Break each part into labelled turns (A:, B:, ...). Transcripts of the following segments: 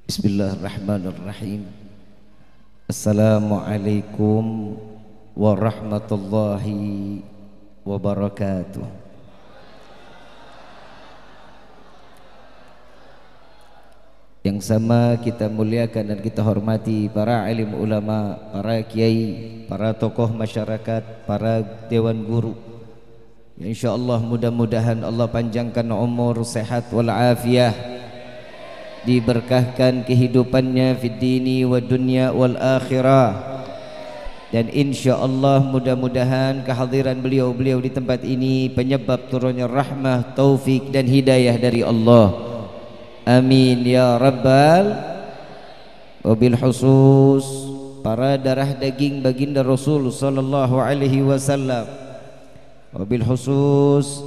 A: Bismillahirrahmanirrahim. Assalamualaikum warahmatullahi wabarakatuh. Yang sama kita muliakan dan kita hormati para alim ulama, para kiai, para tokoh masyarakat, para dewan guru. Ya, insyaallah mudah-mudahan Allah panjangkan umur, sehat wal afiah, diberkahkan kehidupannya fid dini wa dunya wal akhirah, dan insyaallah mudah-mudahan kehadiran beliau-beliau di tempat ini penyebab turunnya rahmah, taufik dan hidayah dari Allah. Amin ya rabbal. Wabil khusus para darah daging baginda Rasul sallallahu alaihi wasallam, wabil khusus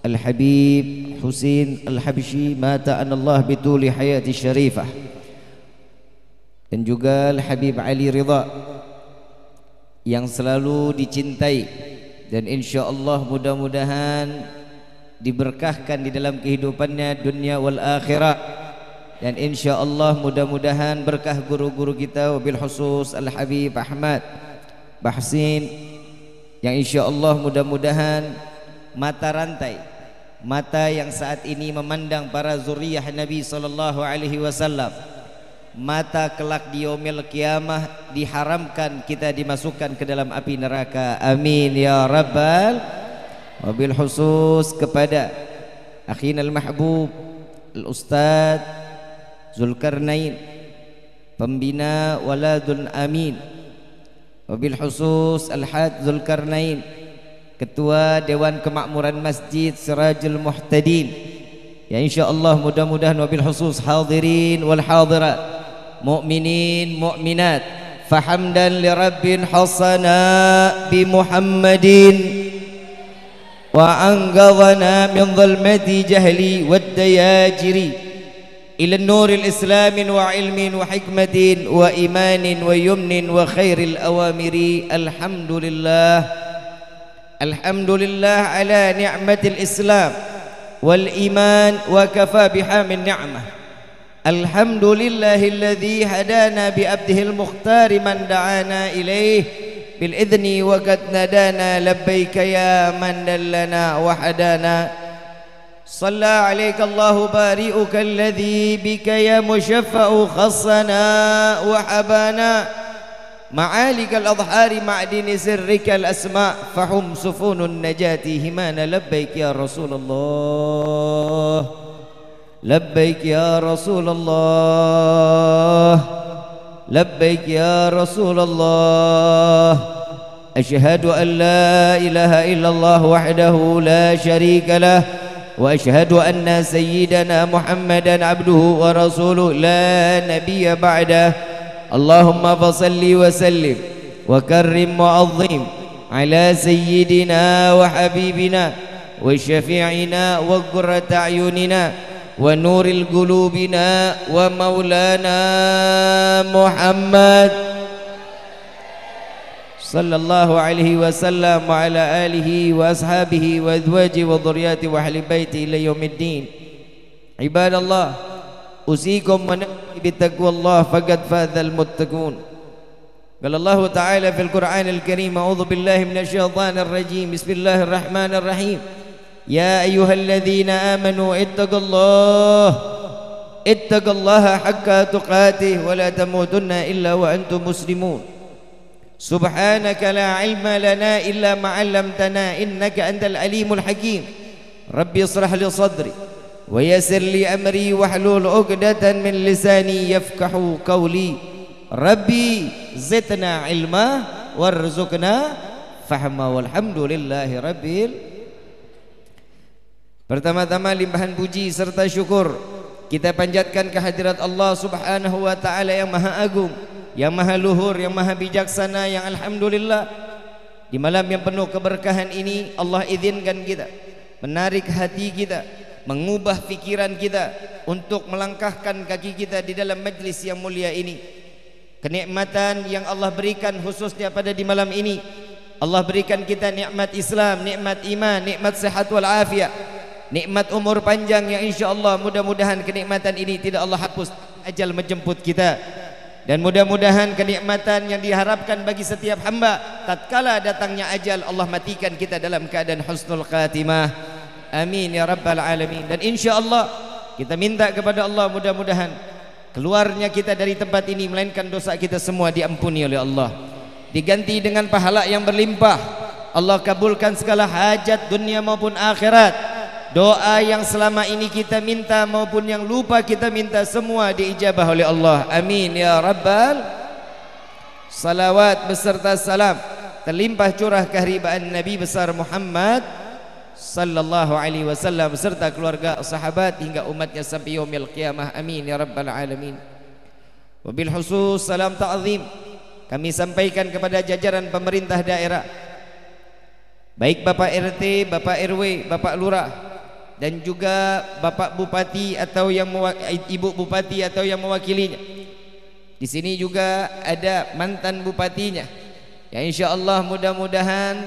A: Al-Habib Husin Al-Habsyi mata anallah bituli hayati syarifah, dan juga Al-Habib Ali Ridha yang selalu dicintai dan insyaallah mudah-mudahan diberkahkan di dalam kehidupannya dunia wal akhirah, dan insyaallah mudah-mudahan berkah guru-guru kita, wabil khusus Al-Habib Ahmad Bahsin, yang insyaallah mudah-mudahan mata rantai, mata yang saat ini memandang para zuriyah Nabi sallallahu alaihi wasallam, mata kelak di yaumil qiyamah diharamkan kita dimasukkan ke dalam api neraka. Amin ya rabbal. Wabil khusus kepada akhina al-mahbub al-ustaz Zulkarnain, pembina Waladul Amin, wabil khusus Al-Had Zulkarnain, Ketua Dewan Kemakmuran Masjid Sirajul Muhtadin. Ya insyaallah mudah-mudahan wabil khusus hadirin wal hadirat, mukminin mukminat, fahamdan li rabbin hasana bi Muhammadin wa anqadhana min dhulmati jahli wad dayajiri ila nuril islamin wa ilmin wa hikmatin wa imanin wa yumnin wa khairil awamiri. Alhamdulillah ala ni'matil Islam wal iman wa kafa biha min ni'mah. Alhamdulillahilladzi hadana bi abdihil mukhtar man da'ana ilaih bil idni wa qad nadana labbaika ya man dallana wa hadana. Shalla alayka Allahu bari'uka alladzi bika ya mushaffa'u khassana wa habana ma'alikal adhari ma'dini sirrikal asma' fahum sufunun najati himana. Labbaik ya Rasulullah, labbaik ya Rasulullah, labbaik ya Rasulullah. Asyhadu an la ilaha illallah wahdahu la syarika lah, wa asyhadu anna sayyidana Muhammadan abduhu wa rasuluh la nabiyya ba'dah. Allahumma fasalli wa sallim wa karrim wa azim ala sayyidina wa habibina wa syafi'ina wa qurrata a'yunina wa nuril qulubina wa maulana Muhammad sallallahu alaihi wasallam wa ala alihi wa ashabihi wa azwaji wa dhurriyyati wa ahli baiti ila yaumiddin. Ibadallah, usikum wa nafsi bittaqwallah faqad fazal muttaqun. Qala Allah Ta'ala fil Qur'anil Karim, a'udzu billahi minasy syaithanir rajim. Bismillahirrahmanirrahim. Ya ayyuhalladzina amanu ittaqullaha haqqa tuqatih wa la tamutunna illa wa antum muslimun. Subhanaka la ilma lana illa ma 'allamtana innaka antal alimul hakim. Rabbi ishrah li sadri wa yassir li amri wahlul 'uqdatan min lisani yafqahu qawli. Rabbi zidna ilma warzuqna fahma walhamdulillahi rabbil. Pertama-tama limpahan puji serta syukur kita panjatkan kehadirat Allah Subhanahu wa taala yang maha agung, yang maha luhur, yang maha bijaksana, yang alhamdulillah di malam yang penuh keberkahan ini Allah izinkan kita menarik hati kita, mengubah pikiran kita untuk melangkahkan kaki kita di dalam majlis yang mulia ini. Kenikmatan yang Allah berikan khususnya pada di malam ini, Allah berikan kita nikmat Islam, nikmat iman, nikmat sehat wal afiat. nikmat umur panjang yang insya-Allah mudah-mudahan kenikmatan ini tidak Allah hapus ajal menjemput kita. Dan mudah-mudahan kenikmatan yang diharapkan bagi setiap hamba tatkala datangnya ajal Allah matikan kita dalam keadaan husnul khatimah. Amin ya rabbal alamin. Dan insya-Allah kita minta kepada Allah mudah-mudahan keluarnya kita dari tempat ini melainkan dosa kita semua diampuni oleh Allah, diganti dengan pahala yang berlimpah. Allah kabulkan segala hajat dunia maupun akhirat. Doa yang selama ini kita minta maupun yang lupa kita minta semua diijabah oleh Allah. Amin ya rabbal. Salawat beserta salam terlimpah curah keharibaan Nabi besar Muhammad sallallahu alaihi wasallam beserta keluarga, sahabat hingga umatnya sampai yaumil qiyamah. Amin ya rabbal alamin. Wabil khusus salam ta'zim kami sampaikan kepada jajaran pemerintah daerah, baik Bapak RT, Bapak RW, Bapak Lurah, dan juga Bapak Bupati atau yang Ibu Bupati atau yang mewakilinya. Di sini juga ada mantan bupatinya. Ya insyaallah mudah-mudahan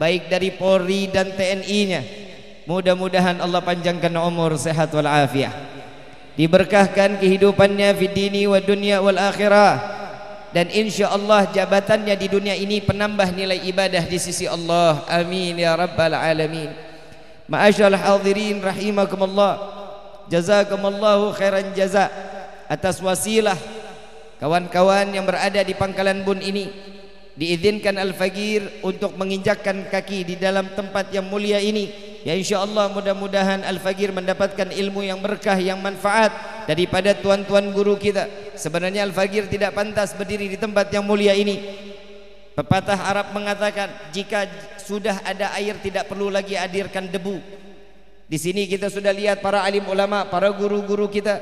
A: baik dari Polri dan TNI-nya. Mudah-mudahan Allah panjangkan umur sehat wal afiah. Diberkahkan kehidupannya fi dini wa dunya wal akhirah. Dan insyaallah jabatannya di dunia ini penambah nilai ibadah di sisi Allah. Amin ya rabbal alamin. Ma'asyal hadirin rahimakumullah, jazakumullahu khairan jaza atas wasilah kawan-kawan yang berada di Pangkalan Bun ini. Diizinkan Al-Faqir untuk menginjakkan kaki di dalam tempat yang mulia ini. Ya insyaallah mudah-mudahan Al-Faqir mendapatkan ilmu yang berkah, yang manfaat daripada tuan-tuan guru kita. Sebenarnya Al-Faqir tidak pantas berdiri di tempat yang mulia ini. Pepatah Arab mengatakan jika sudah ada air tidak perlu lagi hadirkan debu. Di sini kita sudah lihat para alim ulama, para guru-guru kita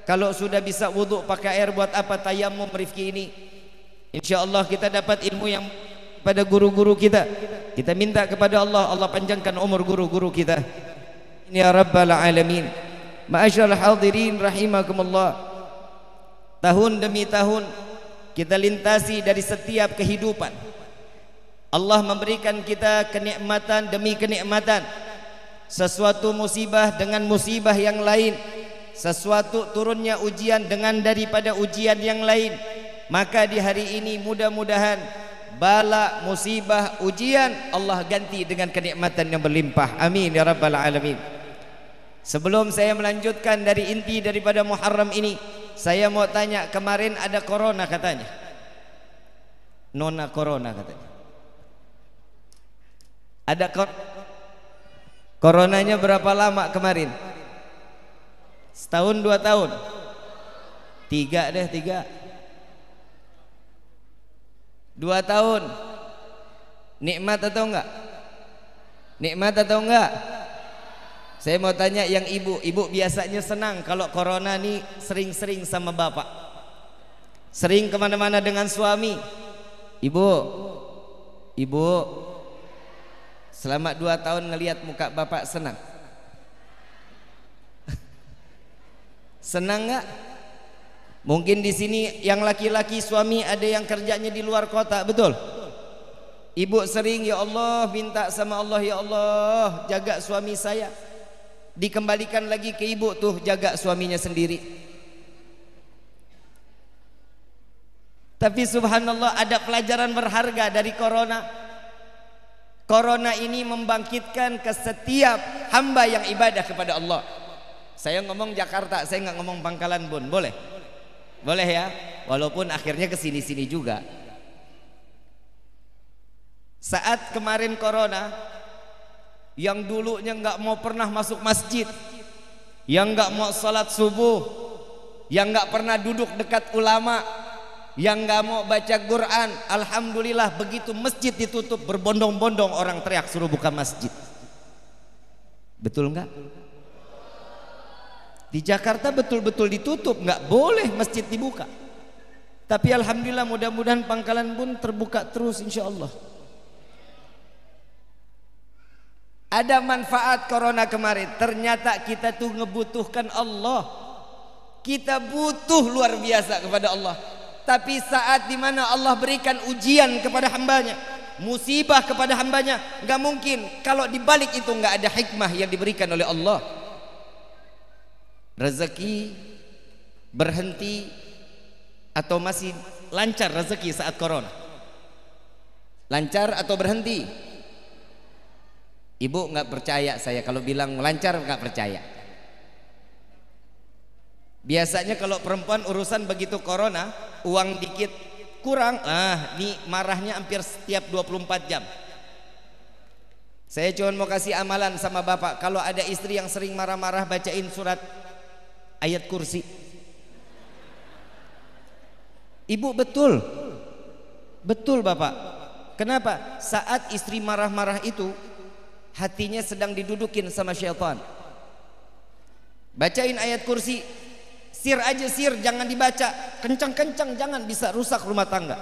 A: kalau sudah bisa wudhu pakai air, buat apa tayamum rifki ini? InsyaAllah kita dapat ilmu yang pada guru-guru kita. Kita minta kepada Allah, Allah panjangkan umur guru-guru kita. Ya rabbal alamin. Ma'asyarul hadirin rahimakumullah. Tahun demi tahun kita lintasi dari setiap kehidupan. Allah memberikan kita kenikmatan demi kenikmatan. Sesuatu musibah dengan musibah yang lain, sesuatu turunnya ujian dengan daripada ujian yang lain. Maka di hari ini mudah-mudahan bala, musibah, ujian Allah ganti dengan kenikmatan yang berlimpah. Amin ya rabbal alamin. Sebelum saya melanjutkan dari inti daripada Muharram ini, saya mau tanya, kemarin ada corona katanya. Nona corona katanya. Ada coronanya berapa lama kemarin? Setahun, 2 tahun? 3 2 tahun. Nikmat atau enggak? Nikmat atau enggak? Saya mau tanya yang ibu biasanya senang kalau corona nih sering-sering sama bapak, sering kemana-mana dengan suami. Ibu selama 2 tahun ngelihat muka bapak senang? Senang nggak? Mungkin di sini yang laki-laki suami ada yang kerjanya di luar kota, betul? Ibu sering, ya Allah, minta sama Allah, ya Allah jaga suami saya. Dikembalikan lagi ke ibu tuh, jaga suaminya sendiri. Tapi subhanallah ada pelajaran berharga dari corona. Corona ini membangkitkan ke setiap hamba yang ibadah kepada Allah. Saya ngomong Jakarta, saya nggak ngomong Pangkalan Bun, boleh? Boleh ya? Walaupun akhirnya ke sini-sini juga. Saat kemarin corona, yang dulunya nggak mau pernah masuk masjid, yang nggak mau salat subuh, yang nggak pernah duduk dekat ulama, yang nggak mau baca Quran, alhamdulillah begitu masjid ditutup berbondong-bondong orang teriak suruh buka masjid. Betul nggak? Di Jakarta betul-betul ditutup, nggak boleh masjid dibuka. Tapi alhamdulillah mudah-mudahan Pangkalan Bun terbuka terus insya Allah. Ada manfaat corona kemarin. Ternyata kita tuh ngebutuhkan Allah. Kita butuh luar biasa kepada Allah. Tapi saat dimana Allah berikan ujian kepada hambanya, musibah kepada hambanya, nggak mungkin kalau dibalik itu nggak ada hikmah yang diberikan oleh Allah. Rezeki berhenti atau masih lancar rezeki saat corona? Lancar atau berhenti? Ibu nggak percaya saya kalau bilang lancar, nggak percaya. Biasanya kalau perempuan urusan begitu corona, uang dikit kurang, ini marahnya hampir setiap 24 jam. Saya cuma mau kasih amalan sama bapak, kalau ada istri yang sering marah-marah, bacain surat ayat kursi. Ibu betul, betul bapak. Kenapa? Saat istri marah-marah itu hatinya sedang didudukin sama syaitan. Bacain ayat kursi, sir aja sir, jangan dibaca kencang-kencang, jangan, bisa rusak rumah tangga.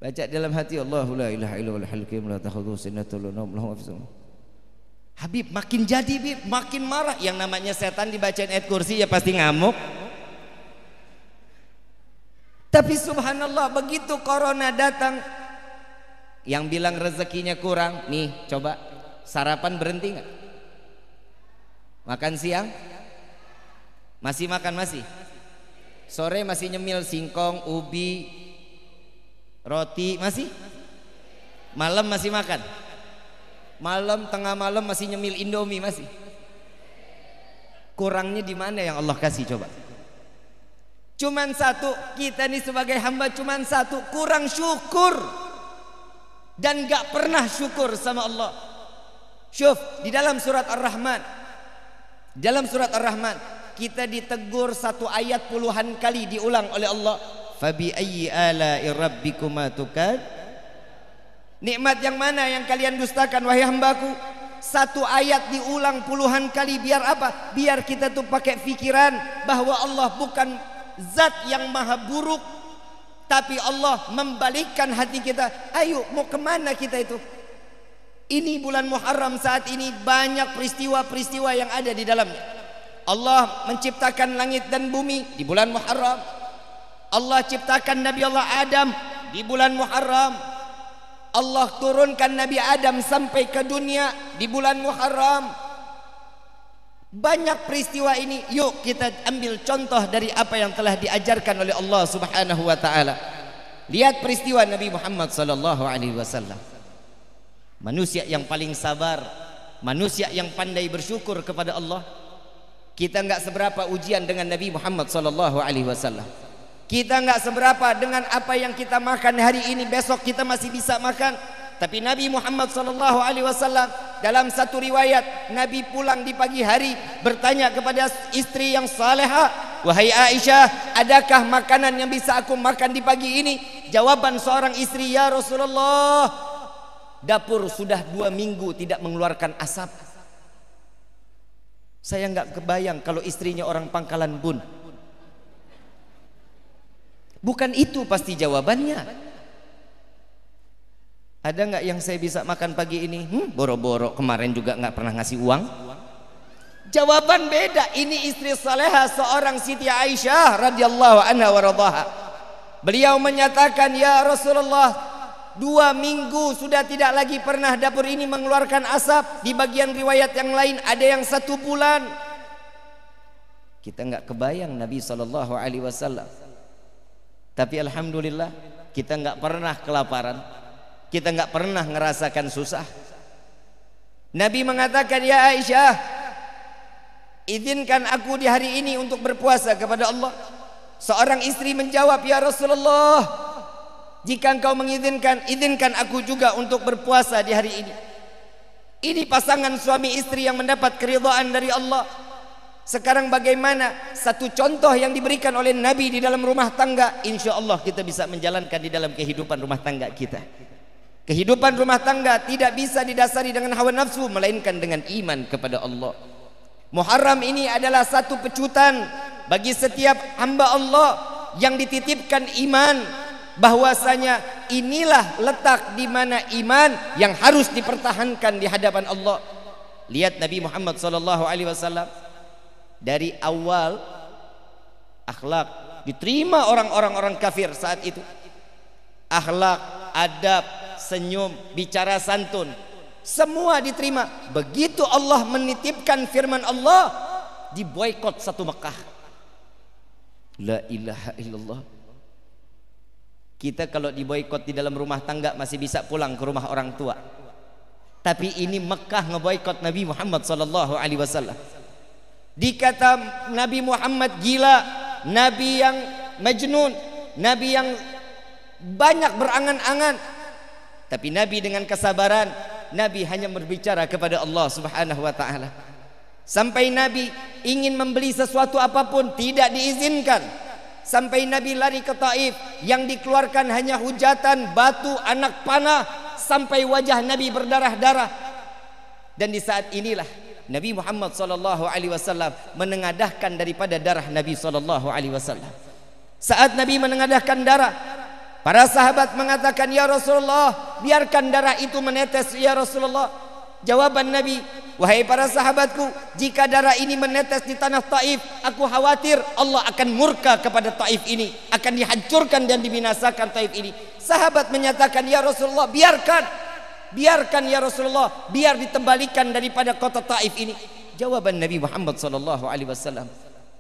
A: Baca dalam hati, Allahu la ilaha illallah al-hakim la takhudhu sinatun wa nawm lahu ma. Habib makin jadi, Bib, makin marah. Yang namanya setan dibacain ayat kursi ya pasti ngamuk. Tapi subhanallah, begitu corona datang, yang bilang rezekinya kurang, nih coba sarapan berhenti nggak? Makan siang masih makan, masih sore masih nyemil singkong, ubi, roti, masih malam masih makan, malam tengah malam masih nyemil indomie, masih. Kurangnya di mana yang Allah kasih coba? Cuman satu, kita nih sebagai hamba cuman satu, kurang syukur dan gak pernah syukur sama Allah. Syuf, di dalam surat Ar-Rahman, dalam surat Ar-Rahman kita ditegur satu ayat puluhan kali diulang oleh Allah. Fabi ayyi ala'i rabbikuma tukad. Nikmat yang mana yang kalian dustakan wahai hambaku? Satu ayat diulang puluhan kali, biar apa? Biar kita tuh pakai pikiran bahwa Allah bukan zat yang maha buruk, tapi Allah membalikkan hati kita. Ayo, mau kemana kita itu? Ini bulan Muharram saat ini banyak peristiwa-peristiwa yang ada di dalamnya. Allah menciptakan langit dan bumi di bulan Muharram. Allah ciptakan Nabi Allah Adam di bulan Muharram. Allah turunkan Nabi Adam sampai ke dunia di bulan Muharram. Banyak peristiwa ini, yuk kita ambil contoh dari apa yang telah diajarkan oleh Allah Subhanahu wa taala. Lihat peristiwa Nabi Muhammad sallallahu alaihi wasallam. Manusia yang paling sabar, manusia yang pandai bersyukur kepada Allah. Kita enggak seberapa ujian dengan Nabi Muhammad sallallahu alaihi wasallam. Kita enggak seberapa dengan apa yang kita makan hari ini, besok kita masih bisa makan. Tapi Nabi Muhammad sallallahu alaihi wasallam dalam satu riwayat, Nabi pulang di pagi hari bertanya kepada istri yang salehah, "Wahai Aisyah, adakah makanan yang bisa aku makan di pagi ini?" Jawaban seorang istri, "Ya Rasulullah, dapur sudah 2 minggu tidak mengeluarkan asap." Saya enggak kebayang kalau istrinya orang Pangkalan Bun. Bukan itu pasti jawabannya. Ada nggak yang saya bisa makan pagi ini? Boro-boro kemarin juga nggak pernah ngasih uang. Jawaban beda. Ini istri salehah seorang Siti Aisyah radhiyallahu anha wa radhaha. Beliau menyatakan, "Ya Rasulullah, 2 minggu sudah tidak lagi pernah dapur ini mengeluarkan asap." Di bagian riwayat yang lain ada yang 1 bulan. Kita nggak kebayang Nabi sallallahu alaihi wasallam. Tapi alhamdulillah kita nggak pernah kelaparan. Kita nggak pernah ngerasakan susah. Nabi mengatakan, "Ya Aisyah, izinkan aku di hari ini untuk berpuasa kepada Allah." Seorang istri menjawab, "Ya Rasulullah, jika engkau mengizinkan, izinkan aku juga untuk berpuasa di hari ini." Ini pasangan suami istri yang mendapat keridhaan dari Allah. Sekarang bagaimana satu contoh yang diberikan oleh Nabi di dalam rumah tangga, insya Allah kita bisa menjalankan di dalam kehidupan rumah tangga kita. Kehidupan rumah tangga tidak bisa didasari dengan hawa nafsu, melainkan dengan iman kepada Allah. Muharram ini adalah satu pecutan bagi setiap hamba Allah yang dititipkan iman, bahwasanya inilah letak di mana iman yang harus dipertahankan di hadapan Allah. Lihat Nabi Muhammad sallallahu alaihi wasallam, dari awal akhlak diterima orang-orang kafir saat itu. akhlak, adab, senyum, bicara santun, semua diterima. Begitu Allah menitipkan firman Allah, diboikot satu Mekah. La ilaha illallah. Kita kalau diboikot di dalam rumah tangga masih bisa pulang ke rumah orang tua. Tapi ini Mekah ngeboikot Nabi Muhammad sallallahu alaihi wasallam. Dikata Nabi Muhammad gila, Nabi yang majnun, Nabi yang banyak berangan-angan. Tapi Nabi dengan kesabaran, Nabi hanya berbicara kepada Allah Subhanahu wa taala. Sampai Nabi ingin membeli sesuatu apapun tidak diizinkan. Sampai Nabi lari ke Taif, yang dikeluarkan hanya hujatan, batu, anak panah, sampai wajah Nabi berdarah-darah. Dan di saat inilah Nabi Muhammad sallallahu alaihi wasallam menengadahkan daripada darah Nabi sallallahu alaihi wasallam. Saat Nabi menengadahkan darah, para sahabat mengatakan, "Ya Rasulullah, biarkan darah itu menetes ya Rasulullah." Jawaban Nabi, "Wahai para sahabatku, jika darah ini menetes di tanah Taif, aku khawatir Allah akan murka kepada Taif ini, akan dihancurkan dan dibinasakan Taif ini." Sahabat menyatakan, "Ya Rasulullah, biarkan ya Rasulullah, biar ditembalikan daripada kota Taif ini." Jawaban Nabi Muhammad sallallahu alaihi wasallam,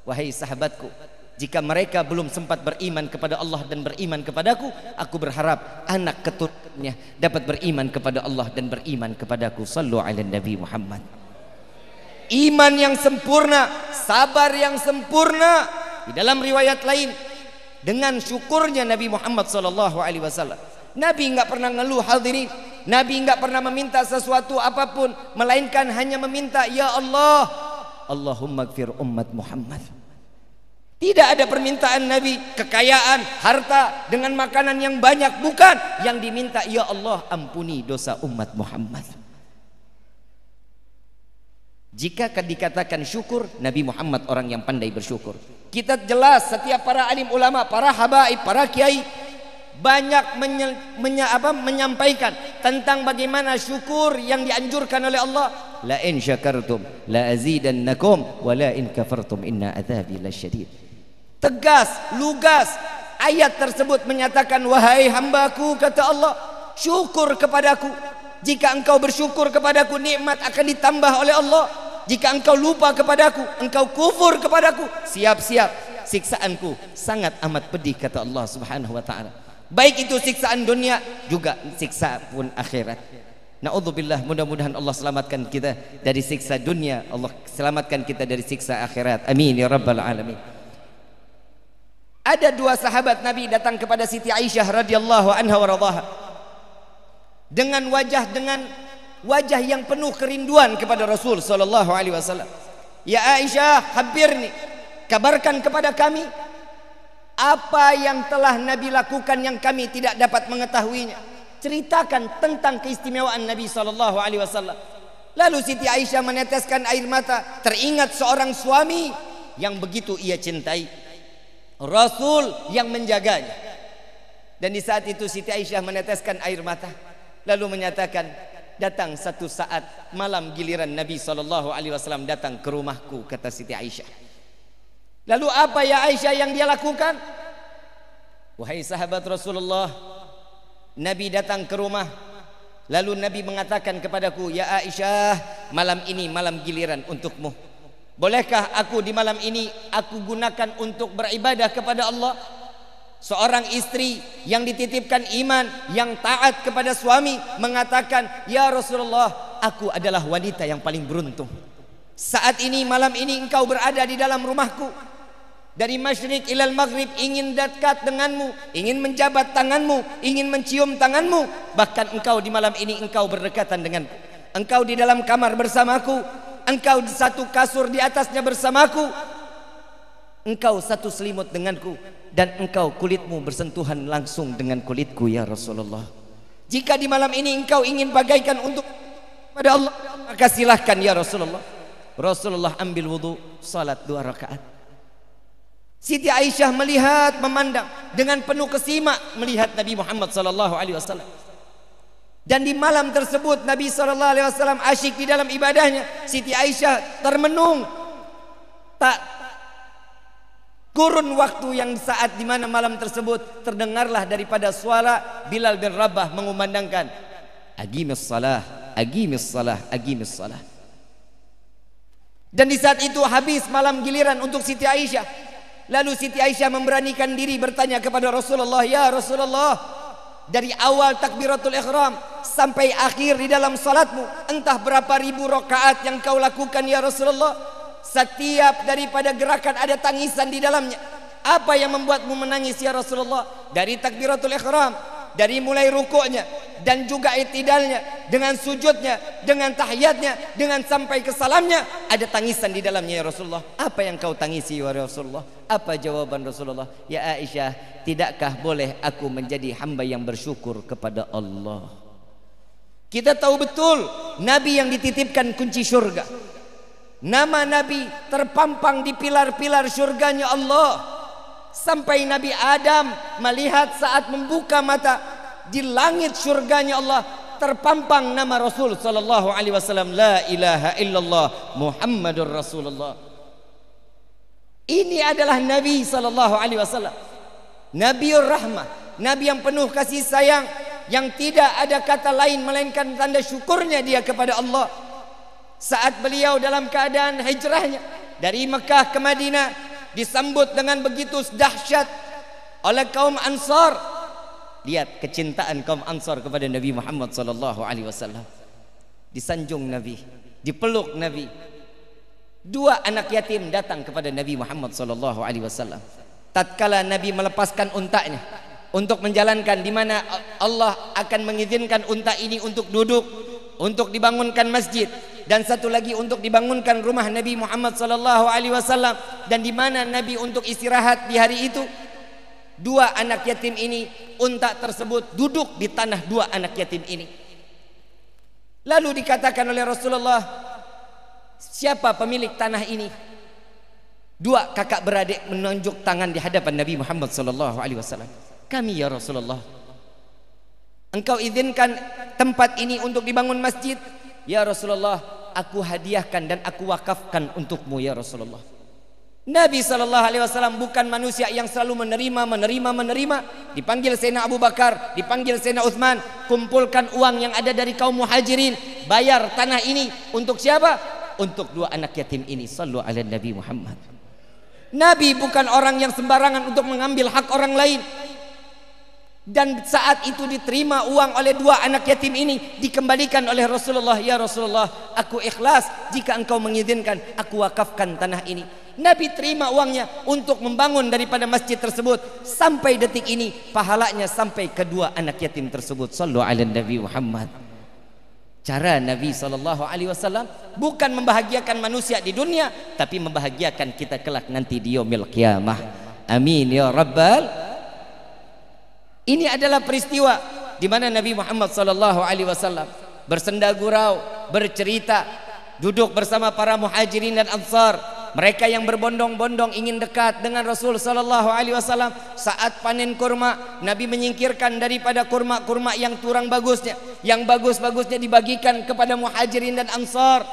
A: "Wahai sahabatku, jika mereka belum sempat beriman kepada Allah dan beriman kepadaku, aku berharap anak keturunannya dapat beriman kepada Allah dan beriman kepadaku." Sallu ala Nabi Muhammad. Iman yang sempurna, sabar yang sempurna. Di dalam riwayat lain, dengan syukurnya Nabi Muhammad sallallahu alaihi wasallam, Nabi enggak pernah ngeluh, hadirin. Nabi enggak pernah meminta sesuatu apapun, melainkan hanya meminta, "Ya Allah, Allahumma gfir ummat Muhammad." Tidak ada permintaan Nabi kekayaan, harta, dengan makanan yang banyak, bukan. Yang diminta, "Ya Allah, ampuni dosa umat Muhammad." Jika dikatakan syukur, Nabi Muhammad orang yang pandai bersyukur. Kita jelas setiap para alim ulama, para habaib, para kiai banyak menyampaikan tentang bagaimana syukur yang dianjurkan oleh Allah. La in syakartum la azidannakum wa la in kafartum inna adzabi lasyadid. Tegas, lugas. Ayat tersebut menyatakan, "Wahai hambaku," kata Allah, "syukur kepadaku. Jika engkau bersyukur kepadaku, nikmat akan ditambah oleh Allah. Jika engkau lupa kepadaku, engkau kufur kepadaku, siap-siap siksaanku sangat amat pedih," kata Allah Subhanahu wa taala. Baik itu siksaan dunia, juga siksa pun akhirat. Na'udzubillah, mudah-mudahan Allah selamatkan kita dari siksa dunia, Allah selamatkan kita dari siksa akhirat. Amin ya rabbal alamin. Ada dua sahabat Nabi datang kepada Siti Aisyah radhiyallahu anha wa radhaha dengan wajah yang penuh kerinduan kepada Rasul sallallahu alaihi wasallam. "Ya Aisyah, khabirni, kabarkan kepada kami apa yang telah Nabi lakukan yang kami tidak dapat mengetahuinya. Ceritakan tentang keistimewaan Nabi sallallahu alaihi wasallam." Lalu Siti Aisyah meneteskan air mata, teringat seorang suami yang begitu ia cintai, Rasul yang menjaganya. Dan di saat itu Siti Aisyah meneteskan air mata, lalu menyatakan, "Datang satu saat malam giliran Nabi sallallahu alaihi wasallam datang ke rumahku," kata Siti Aisyah. Lalu apa ya Aisyah yang dia lakukan? Wahai sahabat Rasulullah, Nabi datang ke rumah, lalu Nabi mengatakan kepadaku, "Ya Aisyah, malam ini malam giliran untukmu. Bolehkah aku di malam ini aku gunakan untuk beribadah kepada Allah?" Seorang istri yang dititipkan iman, yang taat kepada suami, mengatakan, "Ya Rasulullah, aku adalah wanita yang paling beruntung. Saat ini, malam ini engkau berada di dalam rumahku. Dari masyrik ilal maghrib ingin dekat denganmu, ingin menjabat tanganmu, ingin mencium tanganmu. Bahkan engkau di malam ini engkau berdekatan denganku. Engkau di dalam kamar bersamaku, engkau di satu kasur di atasnya bersamaku, engkau satu selimut denganku, dan engkau kulitmu bersentuhan langsung dengan kulitku ya Rasulullah. Jika di malam ini engkau ingin bagaikan untuk pada Allah, maka silahkan ya Rasulullah." Rasulullah ambil wudu, salat 2 rakaat. Siti Aisyah melihat, memandang dengan penuh kesimak melihat Nabi Muhammad sallallahu alaihi wasallam. Dan di malam tersebut Nabi sallallahu alaihi wasallam asyik di dalam ibadahnya. Siti Aisyah termenung, tak Kurun waktu yang saat di mana malam tersebut terdengarlah daripada suara Bilal bin Rabah mengumandangkan, aqimis salah, aqimis salah, aqimis salah. Dan di saat itu habis malam giliran untuk Siti Aisyah. Lalu Siti Aisyah memberanikan diri bertanya kepada Rasulullah, ya Rasulullah, dari awal takbiratul ihram sampai akhir di dalam salatmu, entah berapa ribu rakaat yang kau lakukan ya Rasulullah, setiap daripada gerakan ada tangisan di dalamnya. Apa yang membuatmu menangis ya Rasulullah? Dari takbiratul ihram, dari mulai rukuknya dan juga i'tidalnya, dengan sujudnya, dengan tahiyatnya, dengan sampai ke salamnya, ada tangisan di dalamnya ya Rasulullah. Apa yang kau tangisi ya Rasulullah? Apa jawaban Rasulullah? Ya Aisyah, tidakkah boleh aku menjadi hamba yang bersyukur kepada Allah? Kita tahu betul Nabi yang dititipkan kunci surga. Nama Nabi terpampang di pilar-pilar surganya Allah. Sampai Nabi Adam melihat saat membuka mata, di langit surganya Allah terpampang nama Rasul sallallahu alaihi wasallam, la ilaha illallah Muhammadur Rasulullah. Ini adalah Nabi sallallahu alaihi wasallam, Nabiur Rahmah, Nabi yang penuh kasih sayang, yang tidak ada kata lain melainkan tanda syukurnya dia kepada Allah. Saat beliau dalam keadaan hijrahnya dari Mekah ke Madinah disambut dengan begitu dahsyat oleh kaum Ansar. Lihat kecintaan kaum Ansar kepada Nabi Muhammad sallallahu alaihi wasallam. Disanjung Nabi, dipeluk Nabi. Dua anak yatim datang kepada Nabi Muhammad sallallahu alaihi wasallam. Tatkala Nabi melepaskan untanya untuk menjalankan, di mana Allah akan mengizinkan unta ini untuk duduk, untuk dibangunkan masjid, dan satu lagi untuk dibangunkan rumah Nabi Muhammad sallallahu alaihi wasallam, dan di mana Nabi untuk istirahat di hari itu. Dua anak yatim ini, unta tersebut duduk di tanah dua anak yatim ini. Lalu dikatakan oleh Rasulullah, siapa pemilik tanah ini? Dua kakak beradik menunjuk tangan di hadapan Nabi Muhammad sallallahu alaihi wasallam. Kami ya Rasulullah. Engkau izinkan tempat ini untuk dibangun masjid? Ya Rasulullah, aku hadiahkan dan aku wakafkan untukmu ya Rasulullah. Nabi sallallahu alaihi wasallam bukan manusia yang selalu menerima. Dipanggil Sayyidina Abu Bakar, dipanggil Sayyidina Utsman, kumpulkan uang yang ada dari kaum Muhajirin, bayar tanah ini untuk siapa? Untuk dua anak yatim ini. Sallu ala Nabi Muhammad. Nabi bukan orang yang sembarangan untuk mengambil hak orang lain. Dan saat itu diterima uang oleh dua anak yatim ini, dikembalikan oleh Rasulullah. Ya Rasulullah, aku ikhlas jika engkau mengizinkan aku wakafkan tanah ini. Nabi terima uangnya untuk membangun daripada masjid tersebut. Sampai detik ini pahalanya sampai kedua anak yatim tersebut. Sallu ala Nabi Muhammad. Cara Nabi SAW bukan membahagiakan manusia di dunia, tapi membahagiakan kita kelak nanti di yaumil qiyamah. Amin ya rabbal. Ini adalah peristiwa di mana Nabi Muhammad SAW bersenda gurau, bercerita, duduk bersama para muhajirin dan ansar. Mereka yang berbondong-bondong ingin dekat dengan Rasul sallallahu alaihi wasallam. Saat panen kurma, Nabi menyingkirkan daripada kurma-kurma yang kurang bagusnya, yang bagus-bagusnya dibagikan kepada muhajirin dan ansar.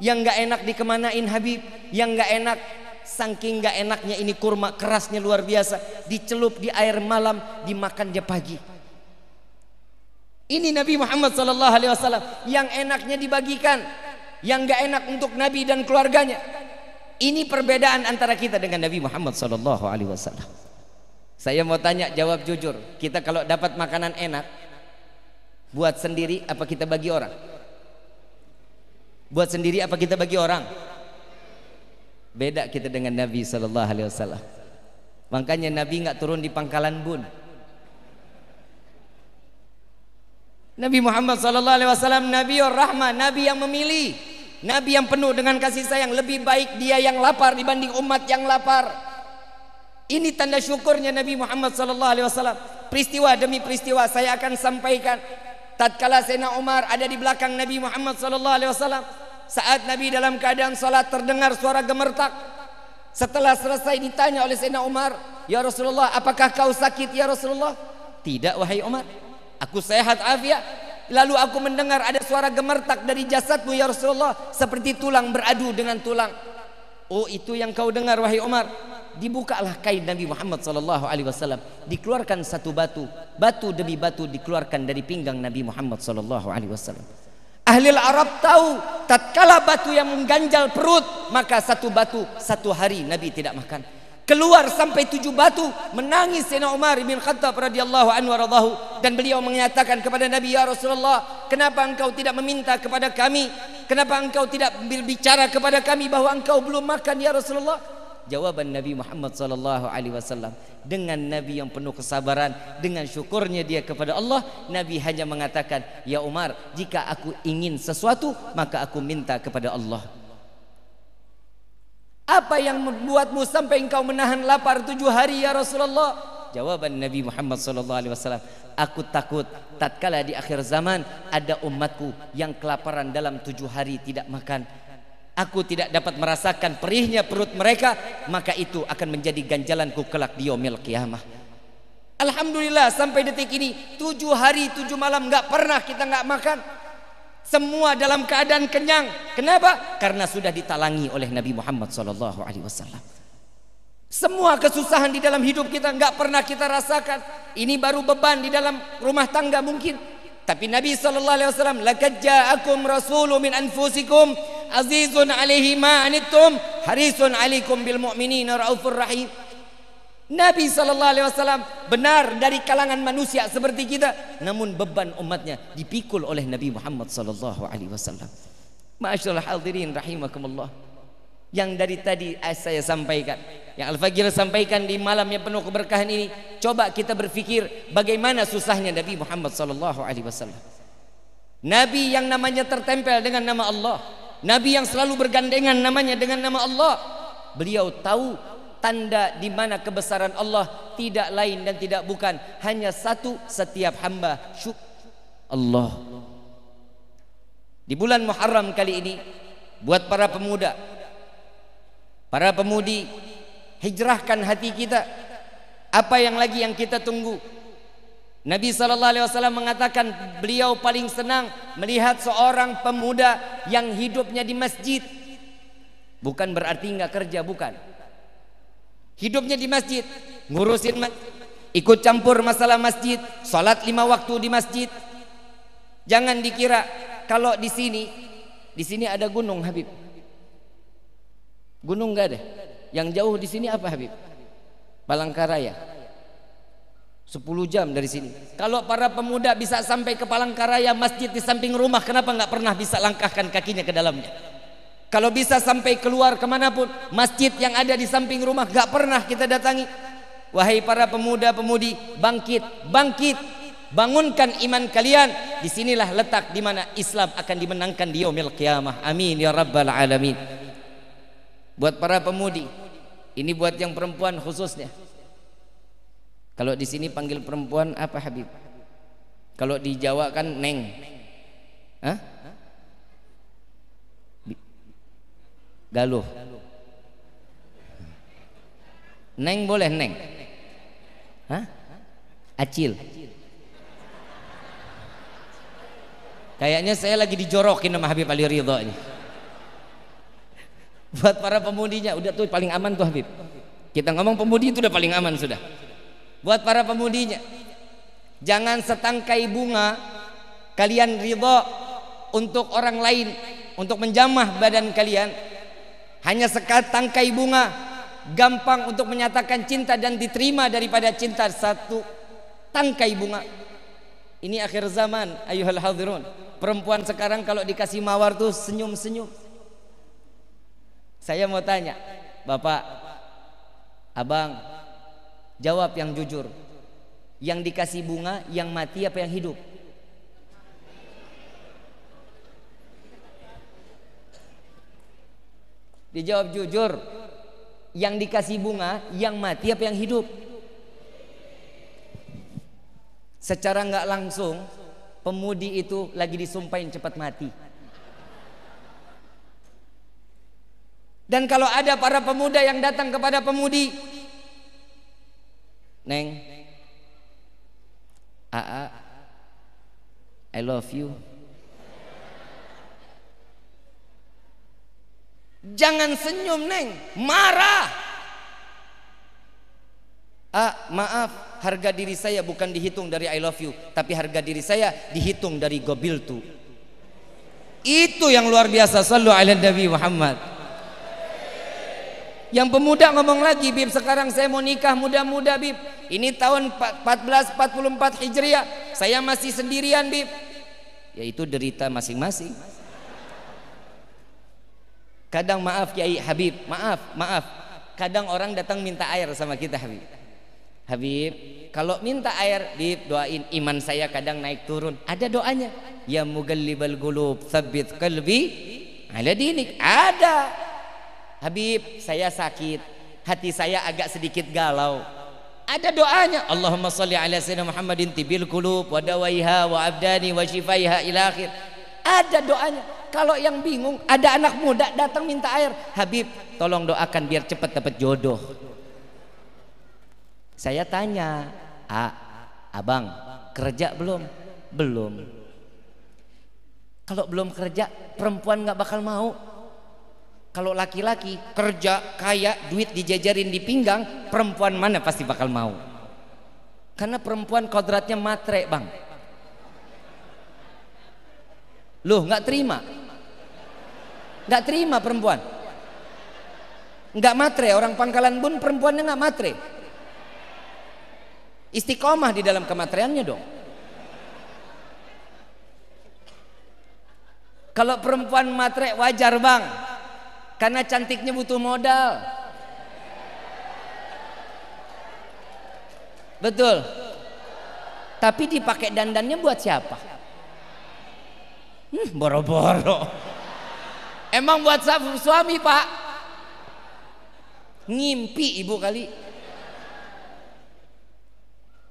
A: Yang enggak enak dikemanain Habib, yang enggak enak, saking enggak enaknya ini kurma, kerasnya luar biasa, dicelup di air malam, dimakan dia pagi. Ini Nabi Muhammad sallallahu alaihi wasallam, yang enaknya dibagikan, yang enggak enak untuk Nabi dan keluarganya. Ini perbedaan antara kita dengan Nabi Muhammad sallallahu alaihi wasallam. Saya mau tanya, jawab jujur. Kita kalau dapat makanan enak, buat sendiri apa kita bagi orang? Buat sendiri apa kita bagi orang? Beda kita dengan Nabi sallallahu alaihi wasallam. Makanya Nabi enggak turun di pangkalan bun. Nabi Muhammad sallallahu alaihi wasallam Nabiur Rahmah, Nabi yang memilih, Nabi yang penuh dengan kasih sayang. Lebih baik dia yang lapar dibanding umat yang lapar. Ini tanda syukurnya Nabi Muhammad sallallahu alaihi wasallam. Peristiwa demi peristiwa saya akan sampaikan. Tatkala Sayyidina Umar ada di belakang Nabi Muhammad sallallahu alaihi wasallam, saat Nabi dalam keadaan salat terdengar suara gemertak. Setelah selesai ditanya oleh Sayyidina Umar, "Ya Rasulullah, apakah kau sakit ya Rasulullah?" "Tidak wahai Umar, aku sehat afiat." Lalu aku mendengar ada suara gemertak dari jasadmu ya Rasulullah, seperti tulang beradu dengan tulang. "Oh, itu yang kau dengar wahai Umar?" dibukalah kain Nabi Muhammad sallallahu alaihi wasallam, dikeluarkan satu batu, batu demi batu dikeluarkan dari pinggang Nabi Muhammad sallallahu alaihi wasallam. Ahli Arab tahu tatkala batu yang mengganjal perut, maka satu batu satu hari Nabi tidak makan. Keluar sampai 7 batu, menangis Sayyidina Umar bin Khattab radhiyallahu anhu waradahu, dan beliau menyatakan kepada Nabi, ya Rasulullah, kenapa engkau tidak meminta kepada kami? Kenapa engkau tidak berbicara kepada kami bahwa engkau belum makan ya Rasulullah? Jawaban Nabi Muhammad sallallahu alaihi wasallam dengan Nabi yang penuh kesabaran, dengan syukurnya dia kepada Allah, Nabi hanya mengatakan, ya Umar, jika aku ingin sesuatu maka aku minta kepada Allah. Apa yang membuatmu sampai engkau menahan lapar 7 hari ya Rasulullah? Jawaban Nabi Muhammad sallallahu alaihi wasallam, aku takut tatkala di akhir zaman ada umatku yang kelaparan dalam 7 hari tidak makan. Aku tidak dapat merasakan perihnya perut mereka, maka itu akan menjadi ganjalanku kelak di yaumil qiyamah. Alhamdulillah sampai detik ini 7 hari 7 malam nggak pernah kita nggak makan. Semua dalam keadaan kenyang. Kenapa? Karena sudah ditalangi oleh Nabi Muhammad sallallahu alaihi wasallam. Semua kesusahan di dalam hidup kita nggak pernah kita rasakan. Ini baru beban di dalam rumah tangga mungkin. Tapi Nabi sallallahu alaihi wasallam, laqad ja'akum rasulun min anfusikum azizun 'alaihi ma anittum harisun 'alaikum bil mu'minina raufur rahim. Nabi sallallahu alaihi wasallam benar dari kalangan manusia seperti kita, namun beban umatnya dipikul oleh Nabi Muhammad sallallahu alaihi wasallam. Ma'asyiral hadirin rahimakumullah. Yang dari tadi saya sampaikan, yang Al-Faqir sampaikan di malam yang penuh keberkahan ini, coba kita berpikir bagaimana susahnya Nabi Muhammad sallallahu alaihi wasallam. Nabi yang namanya tertempel dengan nama Allah, Nabi yang selalu bergandengan namanya dengan nama Allah. Beliau tahu tanda di mana kebesaran Allah tidak lain dan tidak bukan hanya satu, setiap hamba syukur Allah. Di bulan Muharram kali ini, buat para pemuda, para pemudi, hijrahkan hati kita. Apa yang lagi yang kita tunggu? Nabi sallallahu alaihi wasallam mengatakan beliau paling senang melihat seorang pemuda yang hidupnya di masjid. Bukan berarti nggak kerja, bukan. Hidupnya di masjid, ngurusin masjid, ikut campur masalah masjid, salat 5 waktu di masjid. Jangan dikira kalau di sini ada gunung Habib. Gunung enggak ada. Yang jauh di sini apa Habib? Palangkaraya. 10 jam dari sini. Kalau para pemuda bisa sampai ke Palangkaraya, masjid di samping rumah, kenapa nggak pernah bisa langkahkan kakinya ke dalamnya? Kalau bisa sampai keluar kemanapun, masjid yang ada di samping rumah nggak pernah kita datangi. Wahai para pemuda-pemudi, bangkit, bangkit, bangunkan iman kalian. Disinilah letak di mana Islam akan dimenangkan di yaumil qiyamah. Amin ya rabbal alamin. Buat para pemudi, ini buat yang perempuan khususnya. Kalau di sini panggil perempuan apa Habib? Kalau di Jawa kan neng. Hah? Galuh. Neng boleh neng? Hah? Acil. Kayaknya saya lagi dijorokin sama Habib Ali Ridho ini. Buat para pemudinya, udah tuh paling aman tuh Habib. Kita ngomong pemudi itu udah paling aman sudah. Buat para pemudinya, jangan setangkai bunga kalian ridho untuk orang lain, untuk menjamah badan kalian. Hanya setangkai bunga gampang untuk menyatakan cinta dan diterima daripada cinta satu tangkai bunga. Ini akhir zaman ayuhal hadirun. Perempuan sekarang kalau dikasih mawar tuh senyum-senyum. Saya mau tanya, Bapak, Abang, jawab yang jujur. Yang dikasih bunga yang mati apa yang hidup? Dijawab jujur. Yang dikasih bunga yang mati apa yang hidup? Secara nggak langsung pemudi itu lagi disumpahin cepat mati. Dan kalau ada para pemuda yang datang kepada pemudi, Neng, Aa, I love you. Jangan senyum Neng, marah. Maaf, harga diri saya bukan dihitung dari I love you, tapi harga diri saya dihitung dari gobiltu. Itu yang luar biasa. Sallu ala Nabi Muhammad. Yang pemuda ngomong lagi, Bib, sekarang saya mau nikah muda-muda, Bib. Ini tahun 1444 Hijriah. Saya masih sendirian, Bib. Yaitu derita masing-masing. Kadang maaf Kiai Habib, maaf. Kadang orang datang minta air sama kita, Habib. Habib, kalau minta air, Bib, doain. Iman saya kadang naik turun. Ada doanya. Ya mugallibal qulub, tsabbit qalbi ala dinik. Ada. Habib, saya sakit, hati saya agak sedikit galau. Ada doanya. Allahumma shalli ala sayyidina Muhammadin tibil qulub wa dawaiha wa abdani wa shifaiha ila akhir. Ada doanya. Kalau yang bingung, ada anak muda datang minta air. Habib, tolong doakan biar cepat dapat jodoh. Saya tanya, abang kerja belum? Belum. Kalau belum kerja, perempuan nggak bakal mau. Kalau laki-laki kerja kaya, duit dijajarin di pinggang, perempuan mana pasti bakal mau? Karena perempuan kodratnya matre, bang. Loh, nggak terima? Nggak terima perempuan? Nggak matre. Orang Pangkalan Bun perempuannya nggak matre. Istiqomah di dalam kematriannya dong. Kalau perempuan matre wajar, bang, karena cantiknya butuh modal. Betul. Tapi dipakai dandannya buat siapa? Boro-boro. Emang buat suami, Pak? Ngimpi ibu kali.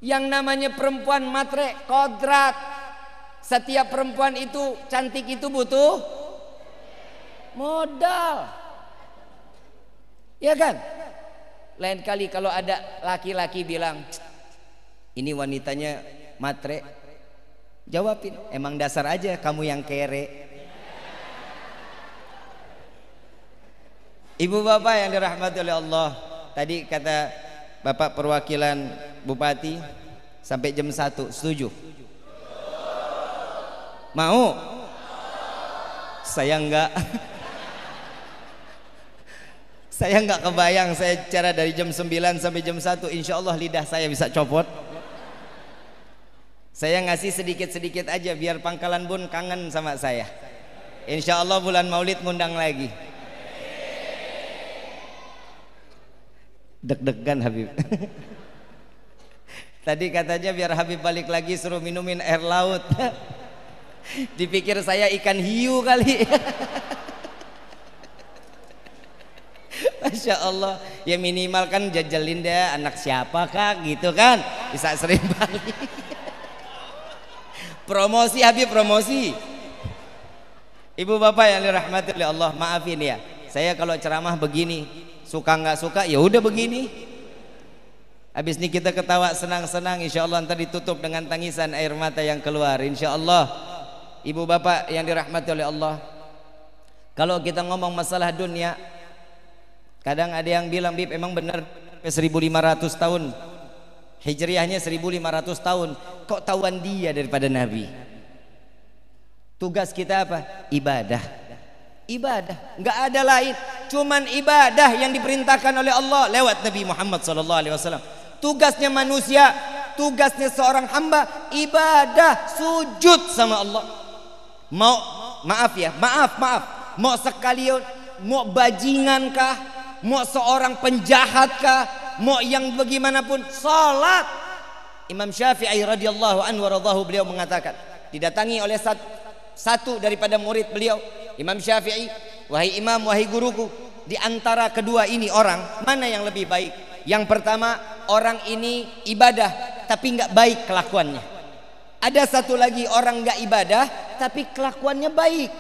A: Yang namanya perempuan matre kodrat. Setiap perempuan itu cantik itu butuh modal. Ya kan? Lain kali kalau ada laki-laki bilang, ini wanitanya matre, jawabin, emang dasar aja kamu yang kere. Ibu bapak yang dirahmati oleh Allah, tadi kata bapak perwakilan bupati sampai jam 1, setuju? Mau? Saya enggak. Saya enggak kebayang, saya cara dari jam 9 sampai jam 1, insya Allah lidah saya bisa copot. Saya ngasih sedikit-sedikit aja biar Pangkalan Bun kangen sama saya. Insya Allah bulan Maulid ngundang lagi. Deg-degan Habib. Tadi katanya biar Habib balik lagi suruh minumin air laut. Dipikir saya ikan hiu kali. Masya Allah. Ya minimal kan jajalin deh anak siapa kak gitu kan. Bisa sering balik. Promosi Habib, promosi. Ibu bapak yang dirahmati oleh Allah, maafin ya. Saya kalau ceramah begini, suka nggak suka ya udah begini. Habis ini kita ketawa senang-senang, insya Allah ntar ditutup dengan tangisan air mata yang keluar, insya Allah. Ibu bapak yang dirahmati oleh Allah, kalau kita ngomong masalah dunia, kadang ada yang bilang, Bib, emang benar 1500 tahun Hijriahnya 1500 tahun, kok tahuan dia daripada Nabi? Tugas kita apa? Ibadah. Ibadah, nggak ada lain, cuman ibadah yang diperintahkan oleh Allah lewat Nabi Muhammad SAW. Tugasnya manusia, tugasnya seorang hamba, ibadah, sujud sama Allah. Mau maaf ya, maaf, mau sekalian, mau bajingan kah, mau seorang penjahat kah, mau yang bagaimanapun, salat. Imam Syafi'i radhiyallahu anhu radhahu, beliau mengatakan, didatangi oleh satu daripada murid beliau, Imam Syafi'i, wahai imam, wahai guruku, di antara kedua ini orang mana yang lebih baik? Yang pertama, orang ini ibadah tapi nggak baik kelakuannya. Ada satu lagi orang nggak ibadah tapi kelakuannya baik.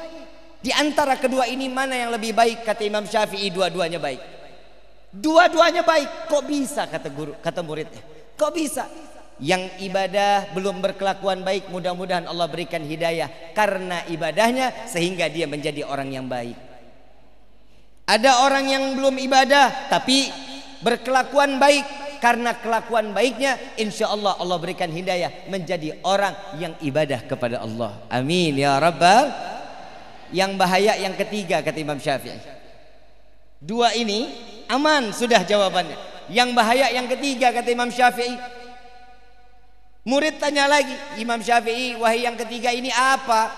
A: Di antara kedua ini mana yang lebih baik? Kata Imam Syafi'i, dua-duanya baik. Dua-duanya baik. Kok bisa? Kata guru, kata muridnya. Kok bisa? Yang ibadah belum berkelakuan baik, mudah-mudahan Allah berikan hidayah karena ibadahnya sehingga dia menjadi orang yang baik. Ada orang yang belum ibadah tapi berkelakuan baik, karena kelakuan baiknya, insya Allah Allah berikan hidayah menjadi orang yang ibadah kepada Allah. Amin ya rabbal. Yang bahaya yang ketiga kata Imam Syafi'i. Dua ini aman sudah jawabannya. Yang bahaya yang ketiga kata Imam Syafi'i. Murid tanya lagi, Imam Syafi'i, wahai yang ketiga ini apa?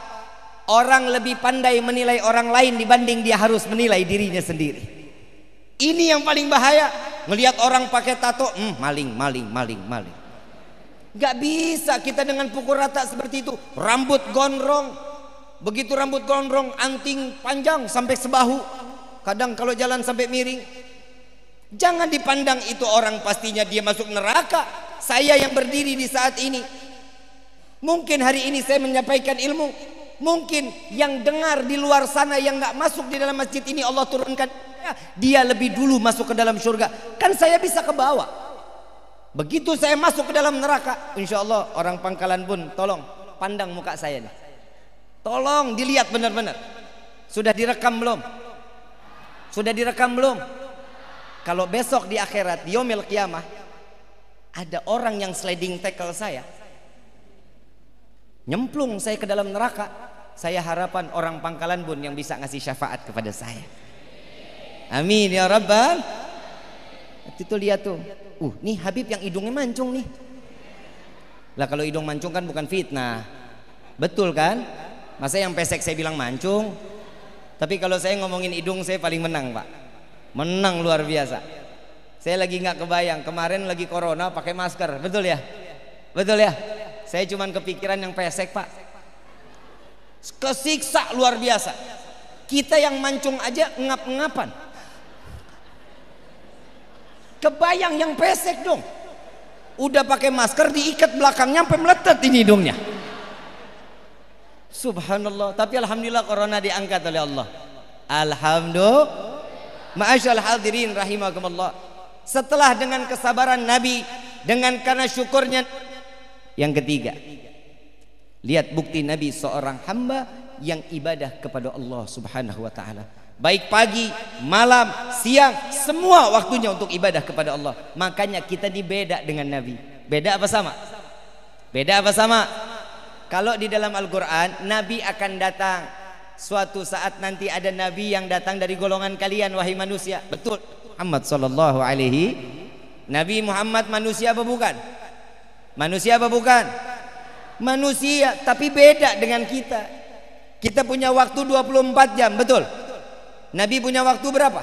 A: Orang lebih pandai menilai orang lain dibanding dia harus menilai dirinya sendiri. Ini yang paling bahaya. Ngelihat orang pakai tato, maling. Gak bisa kita dengan pukul rata seperti itu. Rambut gondrong, begitu rambut gondrong, anting panjang sampai sebahu. Kadang kalau jalan sampai miring. Jangan dipandang itu orang pastinya dia masuk neraka. Saya yang berdiri di saat ini, mungkin hari ini saya menyampaikan ilmu, mungkin yang dengar di luar sana yang gak masuk di dalam masjid ini Allah turunkan dia lebih dulu masuk ke dalam surga. Kan saya bisa ke bawah. Begitu saya masuk ke dalam neraka, insya Allah orang Pangkalan Bun tolong pandang muka saya nih. Tolong dilihat benar-benar. Sudah direkam belum? Sudah direkam belum? Kalau besok di akhirat, di yaumil qiyamah, ada orang yang sliding tackle saya, nyemplung saya ke dalam neraka, saya harapan orang Pangkalan Bun yang bisa ngasih syafaat kepada saya. Amin ya rabbal. Itu lihat tuh, nih Habib yang hidungnya mancung nih. Lah kalau hidung mancung kan bukan fitnah, betul kan? Masa yang pesek saya bilang mancung? Tapi kalau saya ngomongin hidung saya paling menang pak, menang luar biasa. Saya lagi nggak kebayang kemarin lagi corona pakai masker, betul ya? Betul ya? Saya cuman kepikiran yang pesek pak, kesiksa luar biasa. Kita yang mancung aja ngap-ngapan, kebayang yang pesek dong. Udah pakai masker diikat belakangnya sampai meletet ini hidungnya. Subhanallah. Tapi alhamdulillah corona diangkat oleh Allah. Alhamdulillah. Ma'asyal hadirin rahimakumullah. Setelah dengan kesabaran Nabi, dengan karena syukurnya, yang ketiga, lihat bukti Nabi seorang hamba yang ibadah kepada Allah Subhanahu wa taala. Baik pagi, malam, siang, semua waktunya untuk ibadah kepada Allah. Makanya kita dibeda dengan Nabi. Beda apa sama? Beda apa sama? Kalau di dalam Al-Quran, Nabi akan datang. Suatu saat nanti ada Nabi yang datang dari golongan kalian wahai manusia. Betul. Muhammad sallallahu alaihi. Nabi Muhammad manusia apa bukan? Manusia apa bukan? Manusia, tapi beda dengan kita. Kita punya waktu 24 jam, betul? Nabi punya waktu berapa?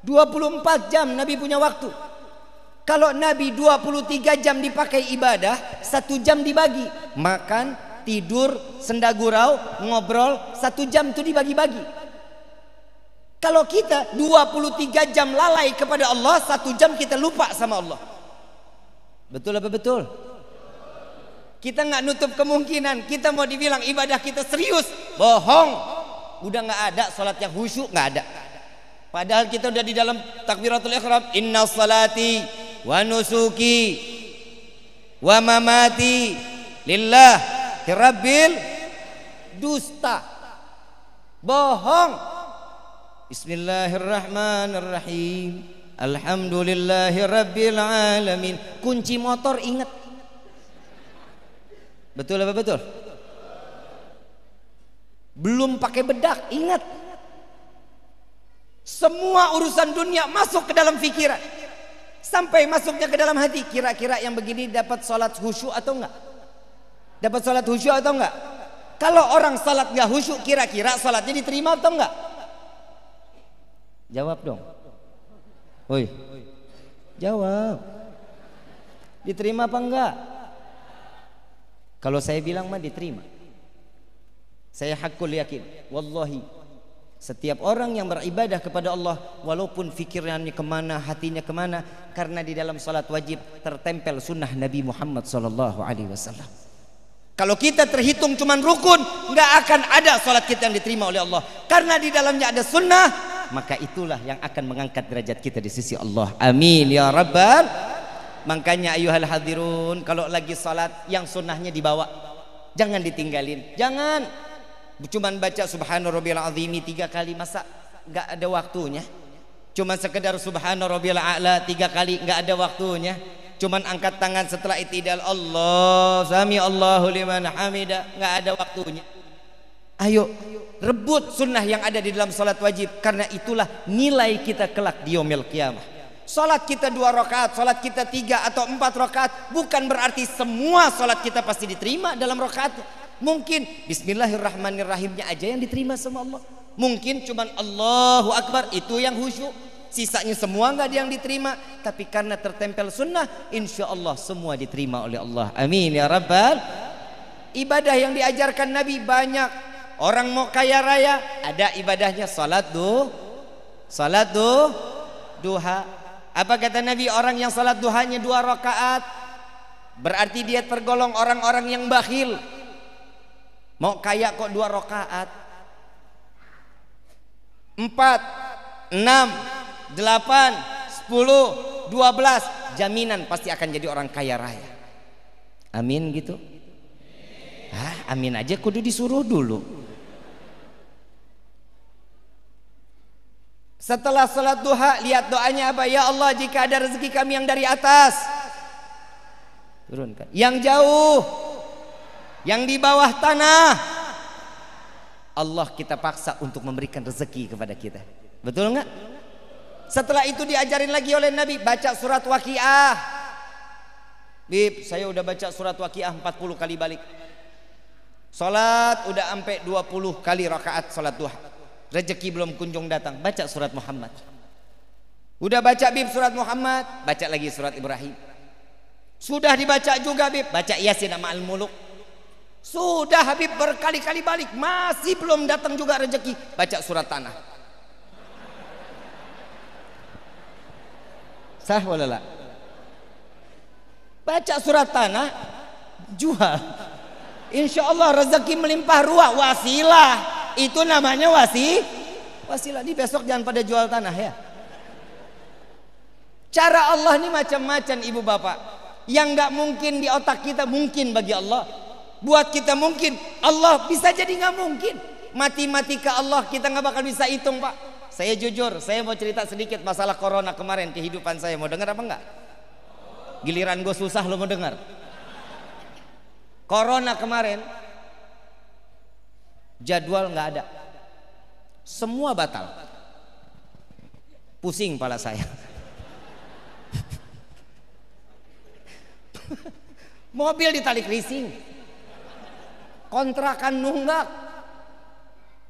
A: 24 jam Nabi punya waktu. Kalau Nabi 23 jam dipakai ibadah, 1 jam dibagi. Makan, tidur, senda gurau, ngobrol, 1 jam itu dibagi-bagi. Kalau kita 23 jam lalai kepada Allah, 1 jam kita lupa sama Allah. Betul apa betul? Kita nggak nutup kemungkinan kita mau dibilang ibadah kita serius, bohong. Udah nggak ada salat yang khusyuk, nggak ada. Padahal kita udah di dalam takbiratul ihram, inna salati wa nusuki wa mamati lillahi rabbil. Dusta, bohong. Bismillahirrahmanirrahim. Alhamdulillahi rabbil alamin. Kunci motor ingat. Betul apa betul? Belum pakai bedak, ingat. Semua urusan dunia masuk ke dalam pikiran, sampai masuknya ke dalam hati. Kira-kira yang begini dapat sholat khusyuk atau enggak? Dapat sholat khusyuk atau enggak? Kalau orang sholat enggak khusyuk, kira-kira sholatnya diterima atau enggak? Jawab dong. Woi, jawab. Diterima apa enggak? Kalau saya bilang mah diterima. Saya hakul yakin, wallahi, setiap orang yang beribadah kepada Allah, walaupun fikirannya kemana, hatinya kemana, karena di dalam salat wajib tertempel sunnah Nabi Muhammad SAW. Kalau kita terhitung cuman rukun, nggak akan ada salat kita yang diterima oleh Allah. Karena di dalamnya ada sunnah, maka itulah yang akan mengangkat derajat kita di sisi Allah. Amin ya rabbal. Makanya ayuhal hadirun, kalau lagi salat yang sunnahnya dibawa, jangan ditinggalin. Jangan cuman baca subhana rabbiyal azimi 3 kali, masa nggak ada waktunya? Cuman sekedar subhana rabbiyal a'la 3 kali, nggak ada waktunya. Cuman angkat tangan setelah itidal, Allah sami Allahu liman hamida, nggak ada waktunya. Ayo rebut sunnah yang ada di dalam salat wajib, karena itulah nilai kita kelak di yaumil qiyamah. Salat kita 2 rakaat, salat kita 3 atau 4 rakaat, bukan berarti semua salat kita pasti diterima dalam rakaatnya. Mungkin bismillahirrahmanirrahimnya aja yang diterima sama Allah. Mungkin cuman Allahu Akbar itu yang khusyuk, sisanya semua nggak ada yang diterima. Tapi karena tertempel sunnah, insya Allah semua diterima oleh Allah. Amin ya rabbal. Ibadah yang diajarkan Nabi banyak. Orang mau kaya raya, ada ibadahnya salat duha. Apa kata Nabi? Orang yang salat duhanya 2 rakaat, berarti dia tergolong orang-orang yang bakhil. Mau kaya kok 2 rakaat. 4, 6, 8, 10, 12, jaminan pasti akan jadi orang kaya raya. Amin gitu. Amin aja kudu disuruh dulu. Setelah salat duha, lihat doanya apa? Ya Allah, jika ada rezeki kami yang dari atas, turunkan. Yang jauh, yang di bawah tanah, Allah kita paksa untuk memberikan rezeki kepada kita. Betul nggak? Setelah itu diajarin lagi oleh Nabi, baca surat Waqiah. Bib, saya udah baca surat Waqiah 40 kali balik. Salat udah sampai 20 kali rakaat salat duha. Rezeki belum kunjung datang, baca surat Muhammad. Udah baca Bib surat Muhammad, baca lagi surat Ibrahim. Sudah dibaca juga Bib, baca Yasin sama Al-Muluk. Sudah Habib berkali-kali balik, masih belum datang juga rezeki, baca surat Tanah. Sah walala. Baca surat Tanah, jual. Insya Allah rezeki melimpah ruah. Wasilah, itu namanya wasilah. Ini besok jangan pada jual tanah ya. Cara Allah ini macam-macam ibu bapak. Yang nggak mungkin di otak kita mungkin bagi Allah. Buat kita mungkin, Allah bisa jadi nggak mungkin. Matematika Allah kita nggak bakal bisa hitung pak. Saya jujur, saya mau cerita sedikit masalah corona kemarin, kehidupan saya. Mau dengar apa enggak? Giliran gue susah lo mau dengar. Corona kemarin, jadwal nggak ada, semua batal. Pusing kepala saya. Mobil ditalik leasing, kontrakan nunggak,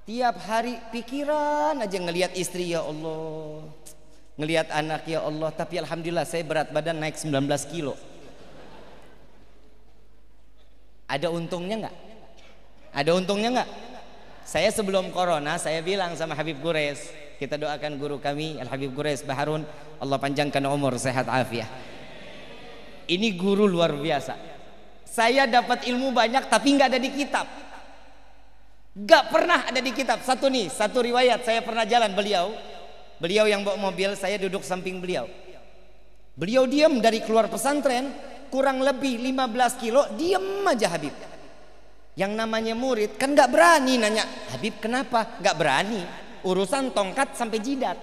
A: tiap hari pikiran aja ngelihat istri ya Allah, ngelihat anak ya Allah. Tapi alhamdulillah saya berat badan naik 19 kilo. Ada untungnya nggak? Ada untungnya nggak? Saya sebelum corona saya bilang sama Habib Gures, kita doakan guru kami Al Habib Gures Baharun, Allah panjangkan umur sehat afiah. Ini guru luar biasa. Saya dapat ilmu banyak tapi nggak ada di kitab. Nggak pernah ada di kitab. Satu riwayat saya pernah jalan beliau yang bawa mobil, saya duduk samping beliau. Beliau diam dari keluar pesantren kurang lebih 15 kilo, diam aja Habib. Yang namanya murid kan nggak berani nanya, Habib kenapa? Nggak berani. Urusan tongkat sampai jidat.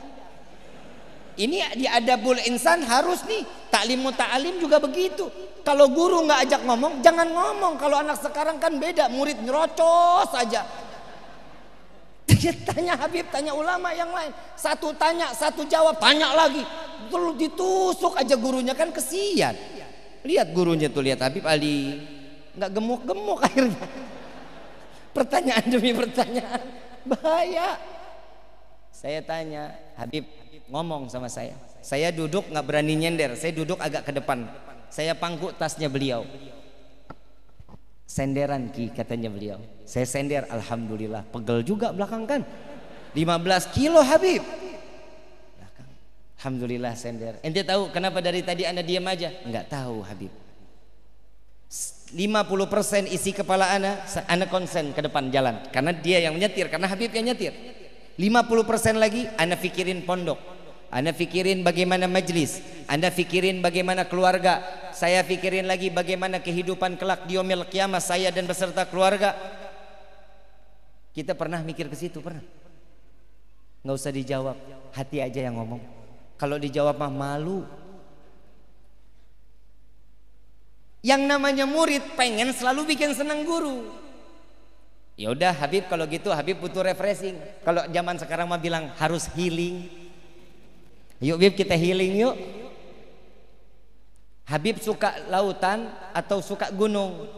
A: Ini di adabul insan harus nih. Taklim muta'alim juga begitu. Kalau guru nggak ajak ngomong, jangan ngomong. Kalau anak sekarang kan beda, murid nyerocos aja. Dia tanya Habib, tanya ulama yang lain. Satu tanya, satu jawab, tanya lagi. Terus ditusuk aja gurunya, kan kesian. Lihat gurunya tuh, lihat Habib Ali, nggak gemuk-gemuk akhirnya. Pertanyaan demi pertanyaan, bahaya. Saya tanya, Habib ngomong sama saya. Saya duduk nggak berani nyender, saya duduk agak ke depan. Saya pangku tasnya beliau. Senderan Ki katanya beliau. Saya sender, alhamdulillah. Pegel juga belakang kan. 15 kilo Habib. Belakang. Alhamdulillah sender. Ente tahu kenapa dari tadi Anda diam aja? Enggak tahu Habib. 50% isi kepala Anda konsen ke depan jalan. Karena dia yang nyetir, karena Habib yang nyetir. 50% lagi Anda pikirin pondok, Anda pikirin bagaimana majlis, Anda pikirin bagaimana keluarga. Saya pikirin lagi bagaimana kehidupan kelak di yaumil qiyamah saya dan beserta keluarga. Kita pernah mikir ke situ? Pernah? Nggak usah dijawab. hati aja yang ngomong. Kalau dijawab mah malu. Yang namanya murid pengen selalu bikin senang guru. Ya udah Habib, kalau gitu Habib butuh refreshing. Kalau zaman sekarang mah bilang harus healing. Yuk Bib, kita healing yuk. Habib suka lautan atau suka gunung?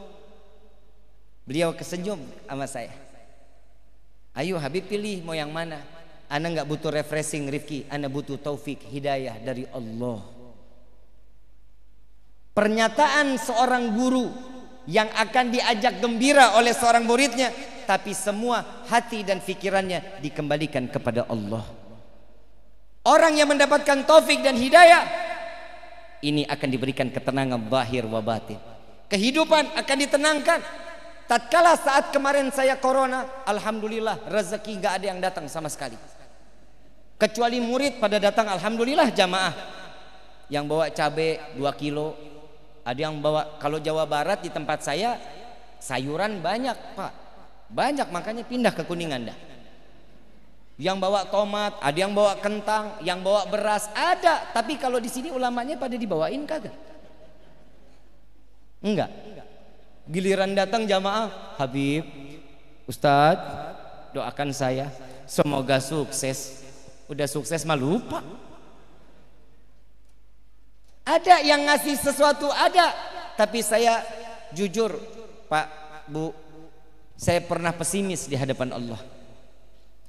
A: Beliau kesenyum sama saya. Ayo Habib pilih mau yang mana. Ana nggak butuh refreshing Rifki, ana butuh taufik hidayah dari Allah. Pernyataan seorang guru yang akan diajak gembira oleh seorang muridnya, tapi semua hati dan pikirannya dikembalikan kepada Allah. Orang yang mendapatkan taufik dan hidayah ini akan diberikan ketenangan zahir wa batin. Kehidupan akan ditenangkan. Tatkala saat kemarin saya corona, alhamdulillah rezeki nggak ada yang datang sama sekali. Kecuali murid pada datang, alhamdulillah jamaah. Yang bawa cabai 2 kilo, ada yang bawa, kalau Jawa Barat di tempat saya sayuran banyak Pak, banyak, makanya pindah ke Kuningan dah. Yang bawa tomat, ada yang bawa kentang, yang bawa beras ada. Tapi kalau di sini ulamanya pada dibawain kagak? Enggak. Giliran datang jamaah, Habib, Ustadz, doakan saya semoga sukses. Udah sukses mah lupa. Ada yang ngasih sesuatu, ada. Tapi saya jujur Pak, Bu, saya pernah pesimis di hadapan Allah.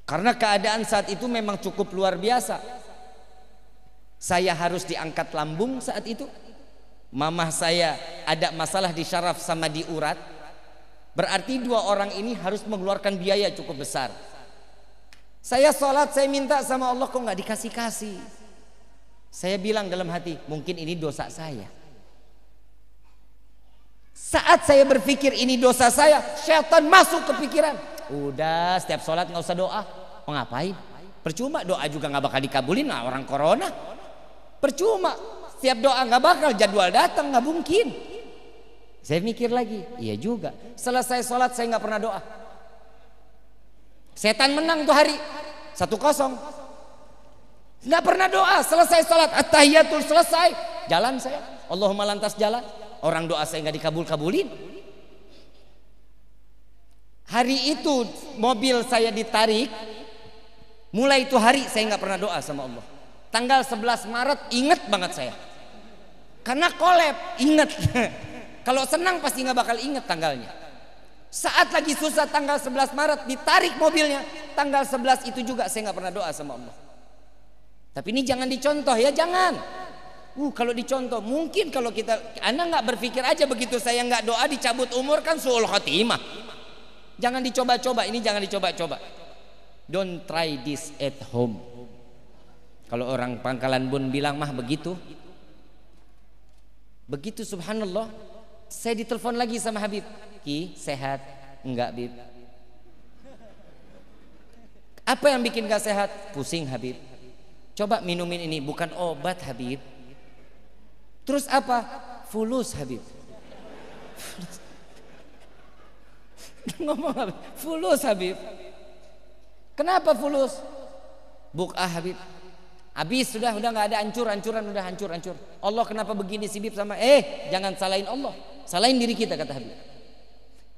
A: Karena keadaan saat itu memang cukup luar biasa. Saya harus diangkat lambung saat itu. Mamah saya ada masalah di syaraf sama di urat. Berarti 2 orang ini harus mengeluarkan biaya cukup besar. Saya sholat, saya minta sama Allah, kok nggak dikasih-kasih. Saya bilang dalam hati, mungkin ini dosa saya. Saat saya berpikir ini dosa saya, syaitan masuk ke pikiran. Udah, setiap sholat nggak usah doa. Mau ngapain? Percuma, doa juga nggak bakal dikabulin. Nah, orang corona, percuma. Setiap doa nggak bakal jadwal datang, nggak mungkin. Saya mikir lagi, iya juga. Selesai sholat saya nggak pernah doa. Setan menang tuh hari 1-0. Nggak pernah doa. Selesai sholat at-tahiyatul selesai, jalan saya, Allahumma lantas jalan. Orang doa saya nggak dikabul-kabulin. Hari itu mobil saya ditarik. Mulai itu hari saya nggak pernah doa sama Allah. Tanggal 11 Maret inget banget saya. Karena kolab inget. Kalau senang pasti nggak bakal inget tanggalnya. Saat lagi susah tanggal 11 Maret ditarik mobilnya, tanggal 11 itu juga saya nggak pernah doa sama Allah. Tapi ini jangan dicontoh ya, jangan. Kalau dicontoh mungkin kalau kita, Anda nggak berpikir aja begitu saya nggak doa dicabut umur kan suul khotimah. Jangan dicoba-coba, ini jangan dicoba-coba. Don't try this at home. Kalau orang Pangkalan Bun bilang mah begitu. Begitu subhanallah. Saya ditelepon lagi sama Habib. Ki, sehat? Enggak Bib. Apa yang bikin gak sehat? Pusing Habib. Coba minumin ini, bukan obat Habib. Terus apa? Fulus Habib. Ngomong Habib, fulus Habib. Kenapa fulus? Buk'ah Habib. Habis sudah nggak ada, hancuran udah hancur. Allah kenapa begini sih Bib sama? Jangan salahin Allah, salahin diri kita, kata Habib.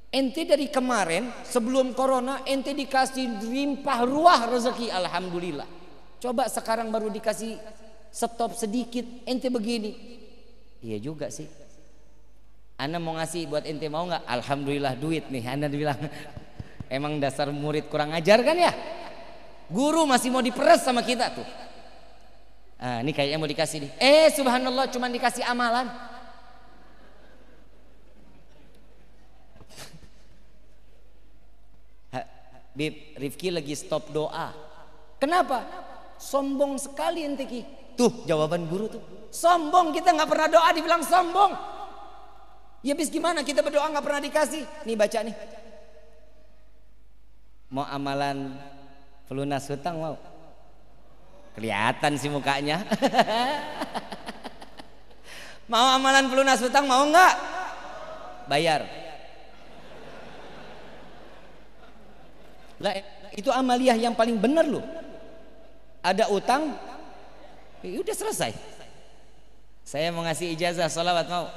A: Ente dari kemarin sebelum corona ente dikasih limpah ruah rezeki, alhamdulillah. Coba sekarang baru dikasih stop sedikit, ente begini. Iya juga sih. Ana mau ngasih buat ente, mau nggak? Alhamdulillah duit nih. Ana bilang emang dasar murid kurang ajar kan ya. Guru masih mau diperes sama kita tuh. Ini kayaknya mau dikasih nih. Subhanallah cuman dikasih amalan. Bib, Rifki lagi stop doa. Kenapa? Sombong sekali ente Ki. Tuh jawaban guru tuh. Sombong, kita nggak pernah doa dibilang sombong. Ya bis gimana kita berdoa nggak pernah dikasih? Nih baca nih. Mau amalan pelunas hutang mau? Kelihatan sih mukanya. Mau amalan pelunas hutang mau nggak? Bayar. Lah itu amaliyah yang paling benar loh. Ada utang, ya udah selesai. Saya mau ngasih ijazah sholawat, mau?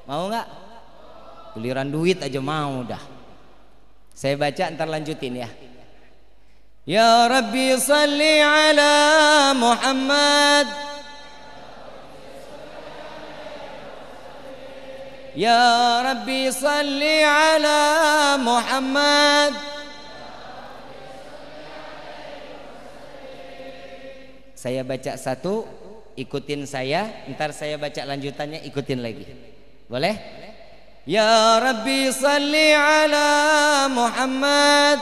A: Mau nggak? Giliran duit aja mau dah. Saya baca ntar lanjutin ya. Ya Rabbi salli ala Muhammad. Ya Rabbi salli ala Muhammad. Saya baca satu, ikutin saya, ntar saya baca lanjutannya, ikutin lagi. Boleh? Ya Rabbi salli ala Muhammad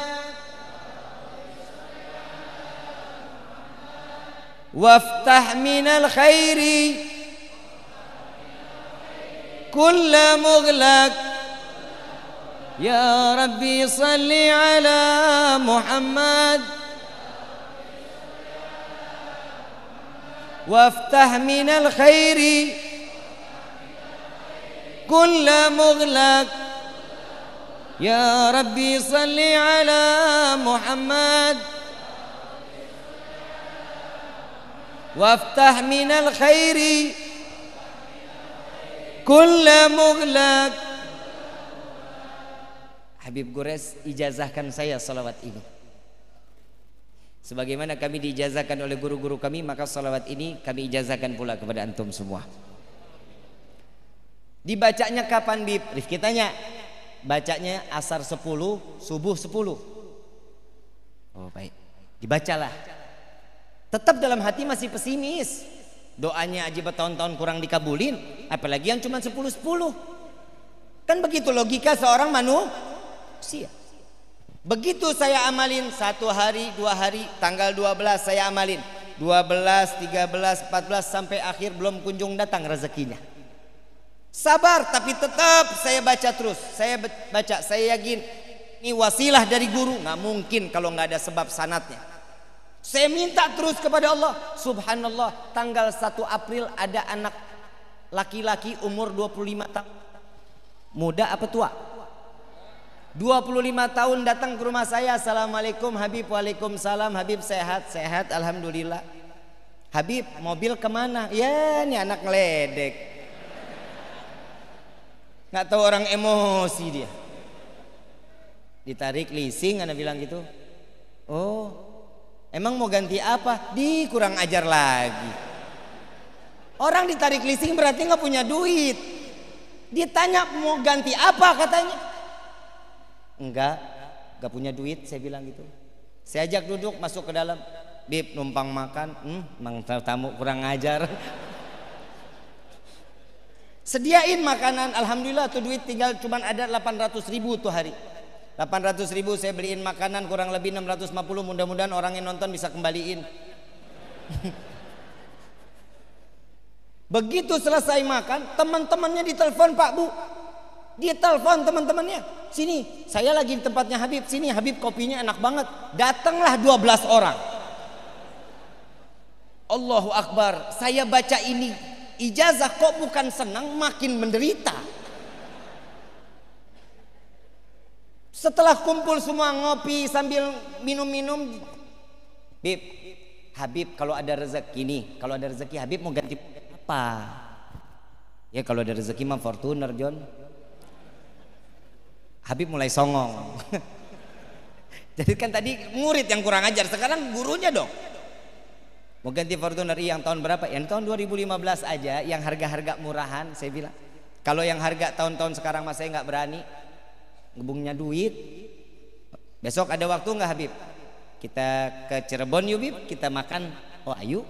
A: waftah minal khairi kulla mughlaq. Ya Rabbi salli ala Muhammad waftah minal khairi kulla mughlaq. Ya Rabbi salli ala Muhammad waftah minal khairi kulla mughlaq. Habib Gores ijazahkan saya salawat ini. Sebagaimana kami diijazahkan oleh guru-guru kami, maka salawat ini kami ijazahkan pula kepada antum semua. Dibacanya kapan, Bib? Rifki tanya. Bacanya asar 10, subuh 10. Oh baik, dibacalah. Tetap dalam hati masih pesimis. Doanya aja bertahun-tahun kurang dikabulin, apalagi yang cuma 10-10. Kan begitu logika seorang manusia. Begitu saya amalin 1 hari, 2 hari, tanggal 12 saya amalin 12, 13, 14 sampai akhir belum kunjung datang rezekinya. Sabar, tapi tetap saya baca terus. Saya baca, saya yakin ini wasilah dari guru. Nggak mungkin kalau nggak ada sebab sanatnya. Saya minta terus kepada Allah. Subhanallah, tanggal 1 April ada anak laki-laki umur 25 tahun. Muda apa tua? 25 tahun datang ke rumah saya. Assalamualaikum Habib. Waalaikumsalam Habib. Sehat? Sehat alhamdulillah. Habib, mobil kemana? Ya ini anak ngeledek. Nggak tahu orang emosi dia. Ditarik leasing, anak bilang gitu. Oh, emang mau ganti apa? Kurang ajar lagi. Orang ditarik leasing berarti nggak punya duit. Ditanya mau ganti apa katanya. Enggak punya duit, saya bilang gitu. Saya ajak duduk, masuk ke dalam. Bib, numpang makan. Emang tamu kurang ajar. Sediain makanan, alhamdulillah tuh duit tinggal cuman ada 800.000 tuh hari. 800.000 saya beliin makanan, kurang lebih 650. Mudah-mudahan orang yang nonton bisa kembaliin. Begitu selesai makan, teman-temannya ditelepon, Pak Bu. Dia telepon teman-temannya, sini saya lagi di tempatnya Habib, sini Habib kopinya enak banget. Datanglah 12 orang. Allahu Akbar. Saya baca ini ijazah kok bukan senang, makin menderita. Setelah kumpul semua ngopi sambil minum-minum, Bib, Habib kalau ada rezeki nih, kalau ada rezeki Habib mau ganti apa? Ya kalau ada rezeki mah Fortuner, John. Habib mulai songong. Jadi kan tadi murid yang kurang ajar, sekarang gurunya dong. Mau ganti Fortuner yang tahun berapa? Yang tahun 2015 aja, yang harga-harga murahan. Saya bilang, kalau yang harga tahun-tahun sekarang mas saya nggak berani, ngebungnya duit. Besok ada waktu nggak Habib? Kita ke Cirebon yuk Bib, kita makan. Oh ayo.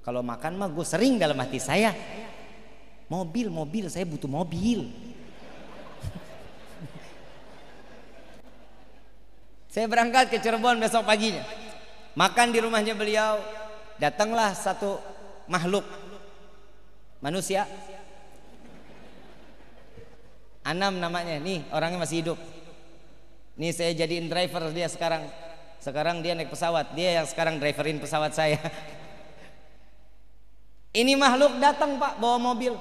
A: Kalau makan mah gue sering dalam hati saya. Mobil, saya butuh mobil. Saya berangkat ke Cirebon besok paginya. Makan di rumahnya beliau. Datanglah satu makhluk manusia. Anam namanya. Nih orangnya masih hidup. Nih saya jadiin driver dia sekarang. Sekarang dia naik pesawat. Dia yang sekarang driverin pesawat saya. Ini makhluk datang Pak bawa mobil.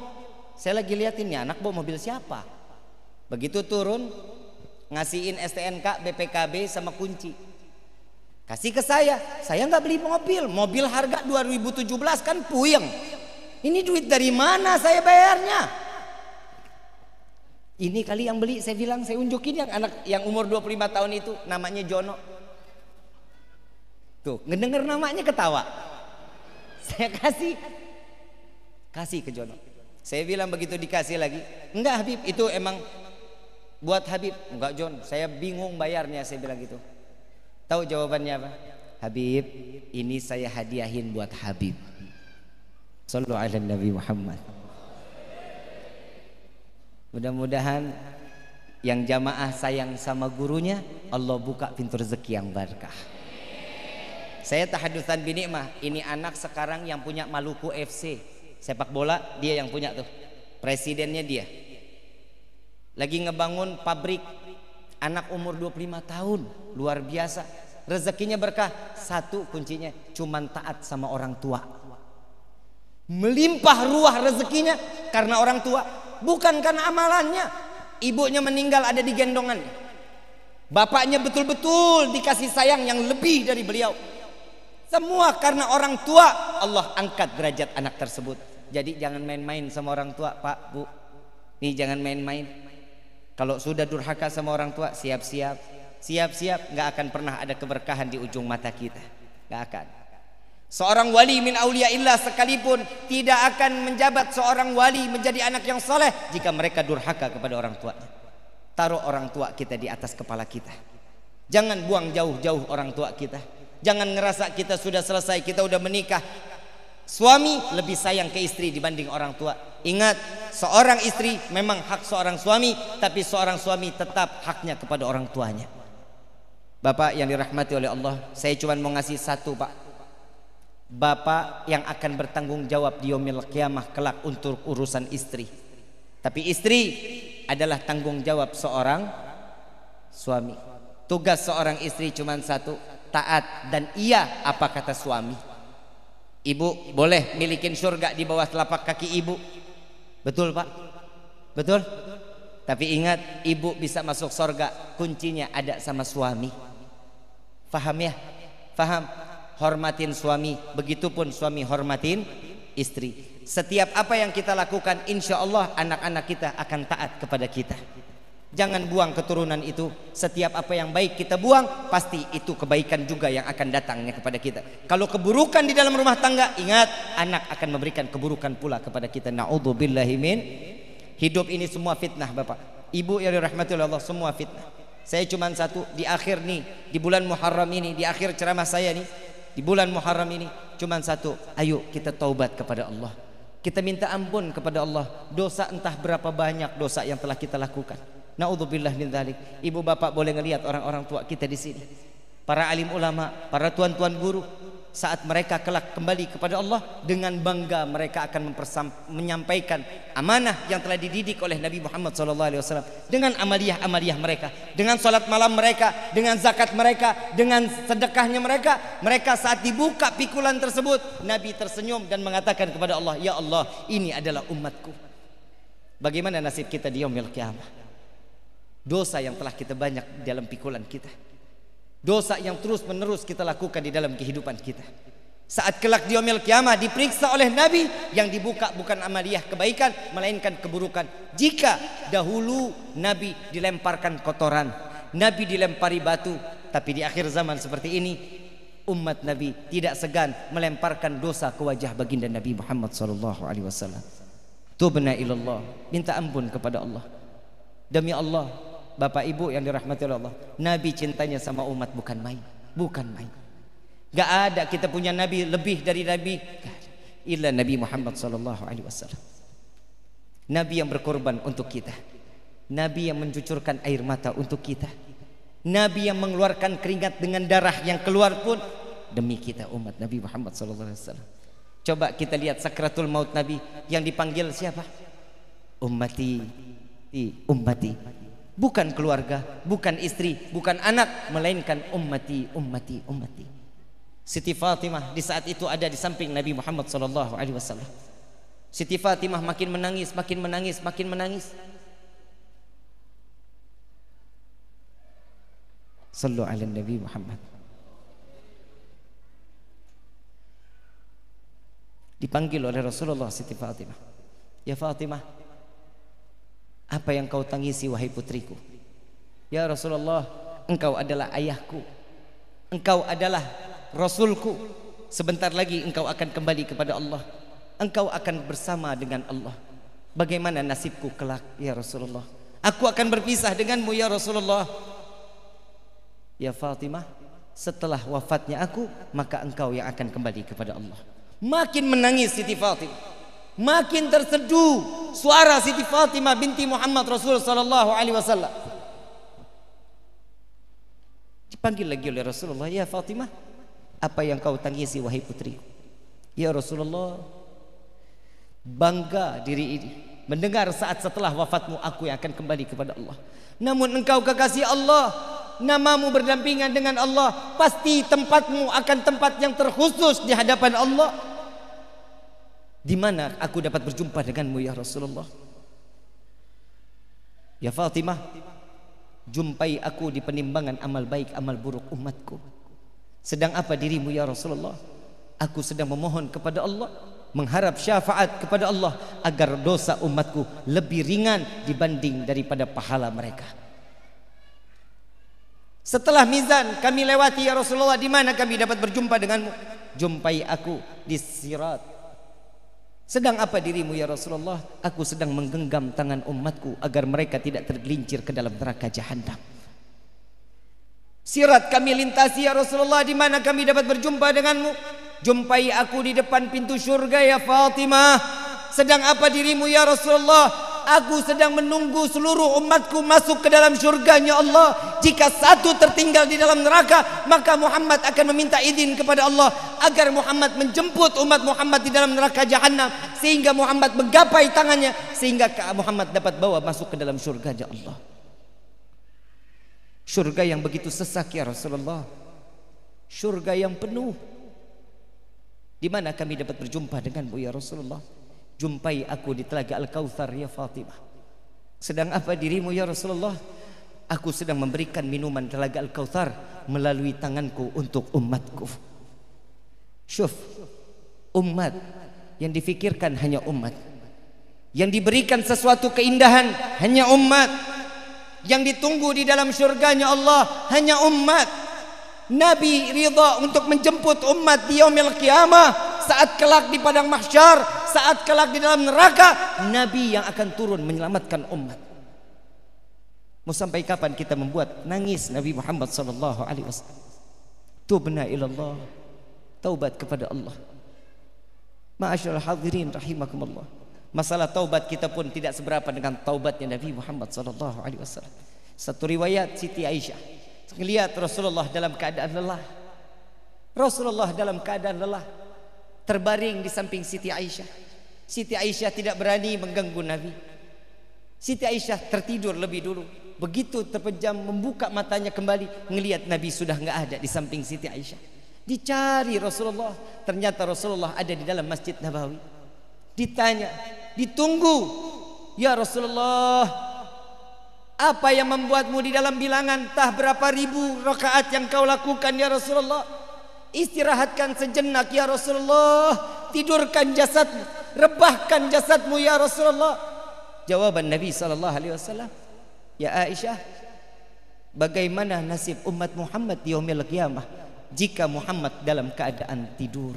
A: Saya lagi liatin nih anak bawa mobil siapa. Begitu turun ngasihin STNK, BPKB sama kunci. Kasih ke saya nggak beli mobil. Mobil harga 2017 kan puyeng. Ini duit dari mana saya bayarnya? Ini kali yang beli, saya bilang, saya unjukin yang anak yang umur 25 tahun itu, namanya Jono. Tuh, ngedenger namanya ketawa. Saya kasih ke Jono. Saya bilang begitu dikasih lagi, enggak Habib, itu emang buat Habib. Enggak Jon, saya bingung bayarnya, saya bilang gitu. Tahu jawabannya apa? Habib, ini saya hadiahin buat Habib. Sallu ala Nabi Muhammad. Mudah-mudahan yang jamaah sayang sama gurunya, Allah buka pintu rezeki yang berkah. Saya tahadutsan binikmah, ini anak sekarang yang punya Maluku FC sepak bola, dia yang punya tuh, presidennya dia. Lagi ngebangun pabrik, anak umur 25 tahun, luar biasa. Rezekinya berkah, satu kuncinya cuman taat sama orang tua. Melimpah ruah rezekinya karena orang tua, bukan karena amalannya. Ibunya meninggal ada di gendongan, bapaknya betul-betul dikasih sayang yang lebih dari beliau. Semua karena orang tua, Allah angkat derajat anak tersebut. Jadi jangan main-main sama orang tua, Pak, Bu. Nih jangan main-main. Kalau sudah durhaka sama orang tua, siap-siap, nggak akan pernah ada keberkahan di ujung mata kita, nggak akan. Seorang wali min auliyaillah sekalipun tidak akan menjabat seorang wali menjadi anak yang soleh jika mereka durhaka kepada orang tuanya. Taruh orang tua kita di atas kepala kita. Jangan buang jauh-jauh orang tua kita. Jangan ngerasa kita sudah selesai, kita udah menikah. Suami lebih sayang ke istri dibanding orang tua. Ingat, seorang istri memang hak seorang suami, tapi seorang suami tetap haknya kepada orang tuanya. Bapak yang dirahmati oleh Allah, saya cuma mau ngasih satu, Pak. Bapak yang akan bertanggung jawab di yaumil qiyamah kelak untuk urusan istri. Tapi istri adalah tanggung jawab seorang suami. Tugas seorang istri cuma satu, taat dan iya apa kata suami. Ibu boleh milikin surga di bawah telapak kaki ibu. Betul Pak? Betul? Tapi ingat, ibu bisa masuk surga, kuncinya ada sama suami. Faham ya? Faham? Hormatin suami, begitupun suami hormatin istri. Setiap apa yang kita lakukan, insya Allah anak-anak kita akan taat kepada kita. Jangan buang keturunan itu. Setiap apa yang baik kita buang, pasti itu kebaikan juga yang akan datangnya kepada kita. Kalau keburukan di dalam rumah tangga, ingat, anak akan memberikan keburukan pula kepada kita. Na'udzubillahi min. Hidup ini semua fitnah Bapak Ibu yang dirahmati oleh Allah, semua fitnah. Saya cuma satu, di akhir nih, di bulan Muharram ini, di akhir ceramah saya nih, di bulan Muharram ini, cuma satu, ayo kita taubat kepada Allah. Kita minta ampun kepada Allah. Dosa entah berapa banyak dosa yang telah kita lakukan. Na'udzubillah min dzalik. Ibu bapak boleh ngelihat orang-orang tua kita di sini. Para alim ulama, para tuan-tuan guru, saat mereka kelak kembali kepada Allah, dengan bangga mereka akan menyampaikan amanah yang telah dididik oleh Nabi Muhammad SAW. Dengan amaliyah-amaliyah mereka, dengan salat malam mereka, dengan zakat mereka, dengan sedekahnya mereka. Mereka saat dibuka pikulan tersebut, Nabi tersenyum dan mengatakan kepada Allah, ya Allah, ini adalah umatku. Bagaimana nasib kita di yaumil qiyamah? Dosa yang telah kita banyak dalam pikulan kita, dosa yang terus menerus kita lakukan di dalam kehidupan kita. Saat kelak di yaumil qiyamah diperiksa oleh Nabi, yang dibuka bukan amaliyah kebaikan melainkan keburukan. Jika dahulu Nabi dilemparkan kotoran, Nabi dilempari batu, tapi di akhir zaman seperti ini umat Nabi tidak segan melemparkan dosa ke wajah baginda Nabi Muhammad SAW. Tubna ilallah, minta ampun kepada Allah. Demi Allah, Bapak Ibu yang dirahmati oleh Allah, Nabi cintanya sama umat bukan main, bukan main. Gak ada kita punya Nabi lebih dari Nabi illa Nabi Muhammad SAW. Nabi yang berkorban untuk kita, Nabi yang mencucurkan air mata untuk kita, Nabi yang mengeluarkan keringat dengan darah yang keluar pun demi kita umat Nabi Muhammad SAW. Coba kita lihat sakratul maut Nabi yang dipanggil siapa? Ummati, ummati. Bukan keluarga, bukan istri, bukan anak, melainkan ummati, ummati, ummati. Siti Fatimah di saat itu ada di samping Nabi Muhammad SAW. Siti Fatimah makin menangis, makin menangis, makin menangis. Sallu ala Nabi Muhammad. Dipanggil oleh Rasulullah Siti Fatimah. Ya Fatimah, apa yang kau tangisi wahai putriku? Ya Rasulullah, engkau adalah ayahku, engkau adalah Rasulku. Sebentar lagi engkau akan kembali kepada Allah, engkau akan bersama dengan Allah. Bagaimana nasibku kelak ya Rasulullah? Aku akan berpisah denganmu ya Rasulullah. Ya Fatimah, setelah wafatnya aku, maka engkau yang akan kembali kepada Allah. Makin menangis Siti Fatimah, makin terseduh suara Siti Fatimah binti Muhammad Rasul sallallahu alaihi wasallam. Dipanggil lagi oleh Rasulullah, ya Fatimah, apa yang kau tangisi wahai putri? Ya Rasulullah, bangga diri ini mendengar saat setelah wafatmu aku yang akan kembali kepada Allah. Namun engkau kekasih Allah, namamu berdampingan dengan Allah, pasti tempatmu akan tempat yang terkhusus di hadapan Allah. Di mana aku dapat berjumpa denganmu ya Rasulullah? Ya Fatimah, jumpai aku di penimbangan amal baik amal buruk umatku. Sedang apa dirimu ya Rasulullah? Aku sedang memohon kepada Allah, mengharap syafaat kepada Allah agar dosa umatku lebih ringan dibanding daripada pahala mereka. Setelah mizan kami lewati ya Rasulullah, di mana kami dapat berjumpa denganmu? Jumpai aku di Sirat. Sedang apa dirimu ya Rasulullah? Aku sedang menggenggam tangan umatku agar mereka tidak tergelincir ke dalam neraka jahanam. Sirat kami lintasi ya Rasulullah, di mana kami dapat berjumpa denganmu? Jumpai aku di depan pintu surga ya Fatimah. Sedang apa dirimu ya Rasulullah? Aku sedang menunggu seluruh umatku masuk ke dalam surganya Allah. Jika satu tertinggal di dalam neraka, maka Muhammad akan meminta izin kepada Allah agar Muhammad menjemput umat Muhammad di dalam neraka jahanam, sehingga Muhammad menggapai tangannya, sehingga Muhammad dapat bawa masuk ke dalam surganya Allah. Surga yang begitu sesak ya Rasulullah, surga yang penuh. Di mana kami dapat berjumpa denganmu ya Rasulullah? Jumpai aku di telaga Al-Kautsar ya Fatimah. Sedang apa dirimu ya Rasulullah? Aku sedang memberikan minuman telaga Al-Kautsar melalui tanganku untuk umatku. Syuf, umat yang difikirkan hanya umat, yang diberikan sesuatu keindahan hanya umat, yang ditunggu di dalam surganya Allah hanya umat. Nabi ridha untuk menjemput umat di yaumil qiyamah, saat kelak di padang mahsyar, saat kelak di dalam neraka. Nabi yang akan turun menyelamatkan umat. Mau sampai kapan kita membuat nangis Nabi Muhammad sallallahu alaihi wasallam? Tubna ilallah, taubat kepada Allah. Ma'asyiral hadirin rahimakumullah. Masalah taubat kita pun tidak seberapa dengan taubatnya Nabi Muhammad sallallahu alaihi wasallam. Satu riwayat Siti Aisyah melihat Rasulullah dalam keadaan lelah. Rasulullah dalam keadaan lelah terbaring di samping Siti Aisyah. Siti Aisyah tidak berani mengganggu Nabi. Siti Aisyah tertidur lebih dulu. Begitu terpejam membuka matanya kembali, melihat Nabi sudah enggak ada di samping Siti Aisyah. Dicari Rasulullah, ternyata Rasulullah ada di dalam Masjid Nabawi. Ditanya, ditunggu, ya Rasulullah, apa yang membuatmu di dalam bilangan entah berapa ribu rakaat yang kau lakukan ya Rasulullah? Istirahatkan sejenak ya Rasulullah, tidurkan jasadmu, rebahkan jasadmu ya Rasulullah. Jawaban Nabi sallallahu alaihi wasallam, ya Aisyah, bagaimana nasib umat Muhammad di yaumil qiyamah jika Muhammad dalam keadaan tidur?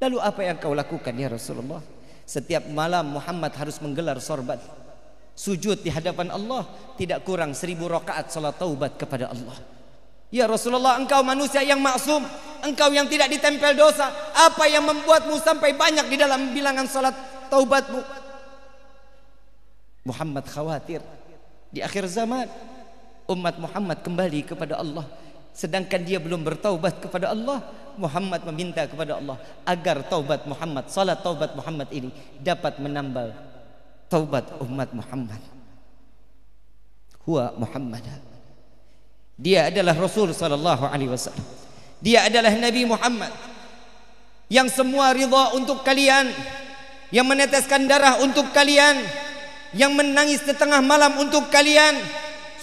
A: Lalu apa yang kau lakukan ya Rasulullah? Setiap malam Muhammad harus menggelar sorban, sujud di hadapan Allah, tidak kurang 1000 rakaat salat taubat kepada Allah. Ya Rasulullah, engkau manusia yang maksum, engkau yang tidak ditempel dosa, apa yang membuatmu sampai banyak di dalam bilangan salat taubatmu? Muhammad khawatir di akhir zaman umat Muhammad kembali kepada Allah, sedangkan dia belum bertaubat kepada Allah. Muhammad meminta kepada Allah agar taubat Muhammad, salat taubat Muhammad ini dapat menambal taubat umat Muhammad. Huwa Muhammad, dia adalah Rasul sallallahu alaihi wasallam. Dia adalah Nabi Muhammad yang semua ridha untuk kalian, yang meneteskan darah untuk kalian, yang menangis di tengah malam untuk kalian.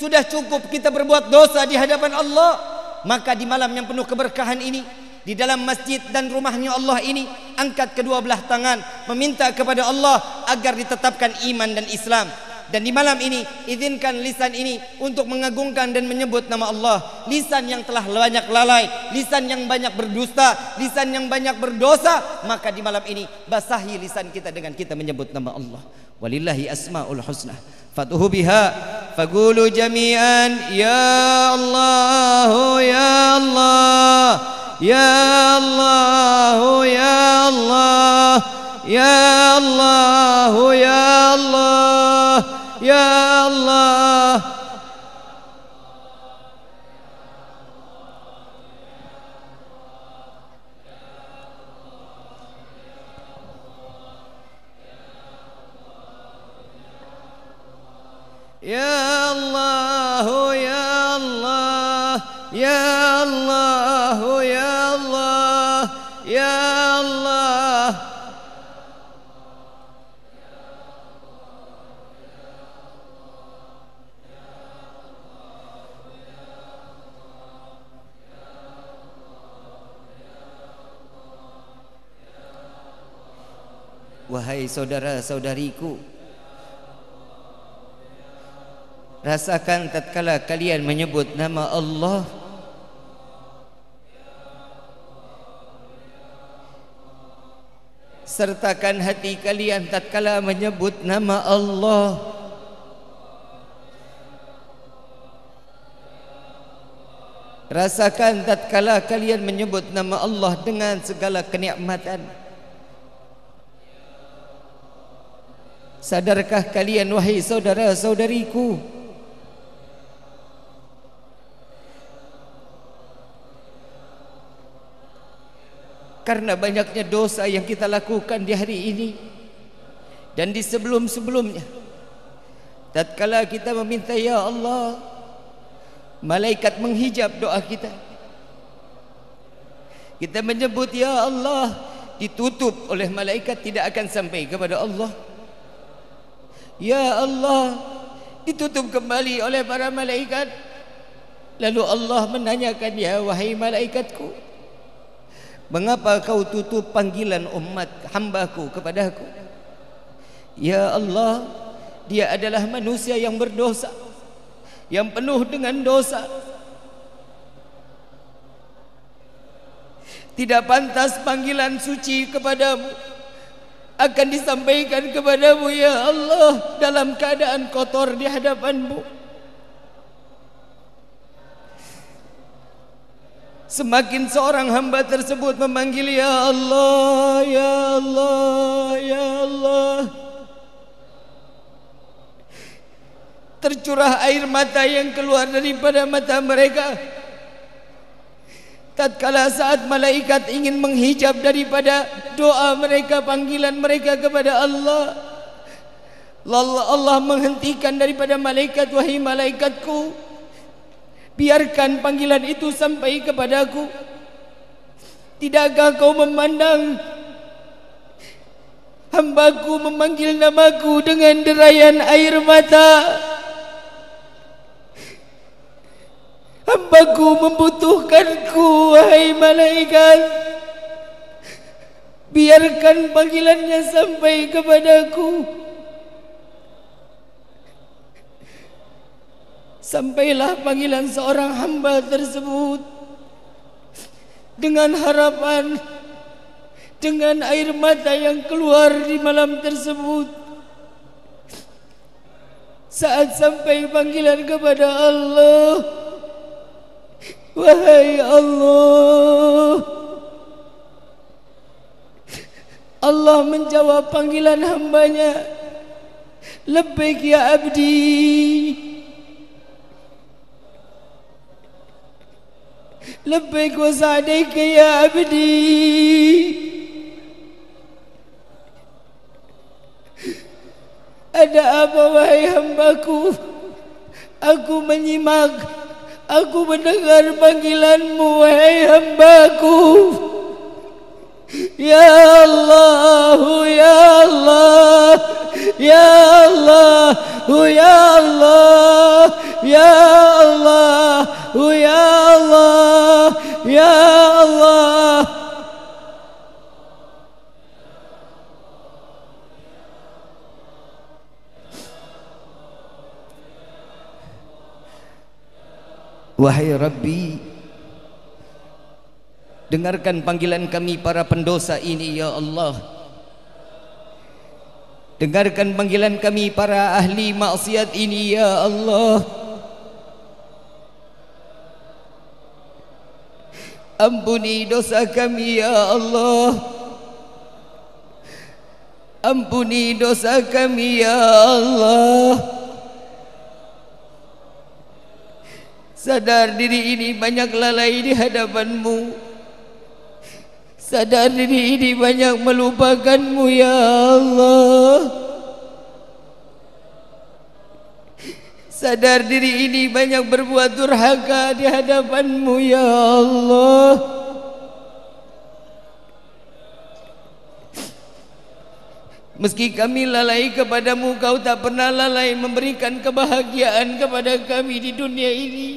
A: Sudah cukup kita berbuat dosa di hadapan Allah, maka di malam yang penuh keberkahan ini, di dalam masjid dan rumahnya Allah ini, angkat kedua belah tangan, meminta kepada Allah agar ditetapkan iman dan Islam. Dan di malam ini, izinkan lisan ini untuk mengagungkan dan menyebut nama Allah. Lisan yang telah banyak lalai, lisan yang banyak berdusta, lisan yang banyak berdosa, maka di malam ini basahi lisan kita dengan kita menyebut nama Allah. Walillahi asmaul husna fatuhu biha faqulu jami'an ya Allah ya Allah ya Allah ya Allah ya Allah ya Allah ya Allah. Ya Allah ya Allah ya Allah ya Allah ya Allah. Wahai saudara-saudariku, rasakan tatkala kalian menyebut nama Allah, sertakan hati kalian tatkala menyebut nama Allah. Rasakan tatkala kalian menyebut nama Allah dengan segala kenikmatan. Sadarkah kalian wahai saudara-saudariku, karena banyaknya dosa yang kita lakukan di hari ini dan di sebelum-sebelumnya, tatkala kita meminta ya Allah, malaikat menghijab doa kita. Kita menyebut ya Allah, ditutup oleh malaikat, tidak akan sampai kepada Allah. Ya Allah, ditutup kembali oleh para malaikat. Lalu Allah menanyakan, ya wahai malaikatku, mengapa kau tutup panggilan umat hambaku kepadaku? Ya Allah, dia adalah manusia yang berdosa, yang penuh dengan dosa. Tidak pantas panggilan suci kepadamu akan disampaikan kepadamu ya Allah dalam keadaan kotor di hadapanmu. Semakin seorang hamba tersebut memanggil ya Allah, ya Allah, ya Allah, tercurah air mata yang keluar daripada mata mereka. Tatkala saat malaikat ingin menghijab daripada doa mereka, panggilan mereka kepada Allah, Allah menghentikan daripada malaikat, wahai malaikatku, biarkan panggilan itu sampai kepadaku. Tidakkah kau memandang hambaku memanggil namaku dengan derayan air mata? Hambaku membutuhkanku, wahai malaikat. Biarkan panggilannya sampai kepadaku. Sampailah panggilan seorang hamba tersebut dengan harapan, dengan air mata yang keluar di malam tersebut. Saat sampai panggilan kepada Allah, wahai Allah, Allah menjawab panggilan hambanya, labbaik ya abdi, labbaik wa sa'daik ya abdi. Ada apa wahai hambaku? Aku menyimak, aku mendengar panggilanmu wahai hambaku. Ya Allah, ya Allah, ya Allah, ya Allah, ya Allah, ya Allah, ya Allah. Wahai Rabbi, dengarkan panggilan kami para pendosa ini ya Allah. Dengarkan panggilan kami para ahli maksiat ini ya Allah. Ampuni dosa kami ya Allah. Ampuni dosa kami ya Allah. Sadar diri ini banyak lalai di hadapan-Mu. Sadar diri ini banyak melupakan-Mu ya Allah. Sadar diri ini banyak berbuat durhaka di hadapan-Mu ya Allah. Meski kami lalai kepada-Mu, Kau tak pernah lalai memberikan kebahagiaan kepada kami di dunia ini.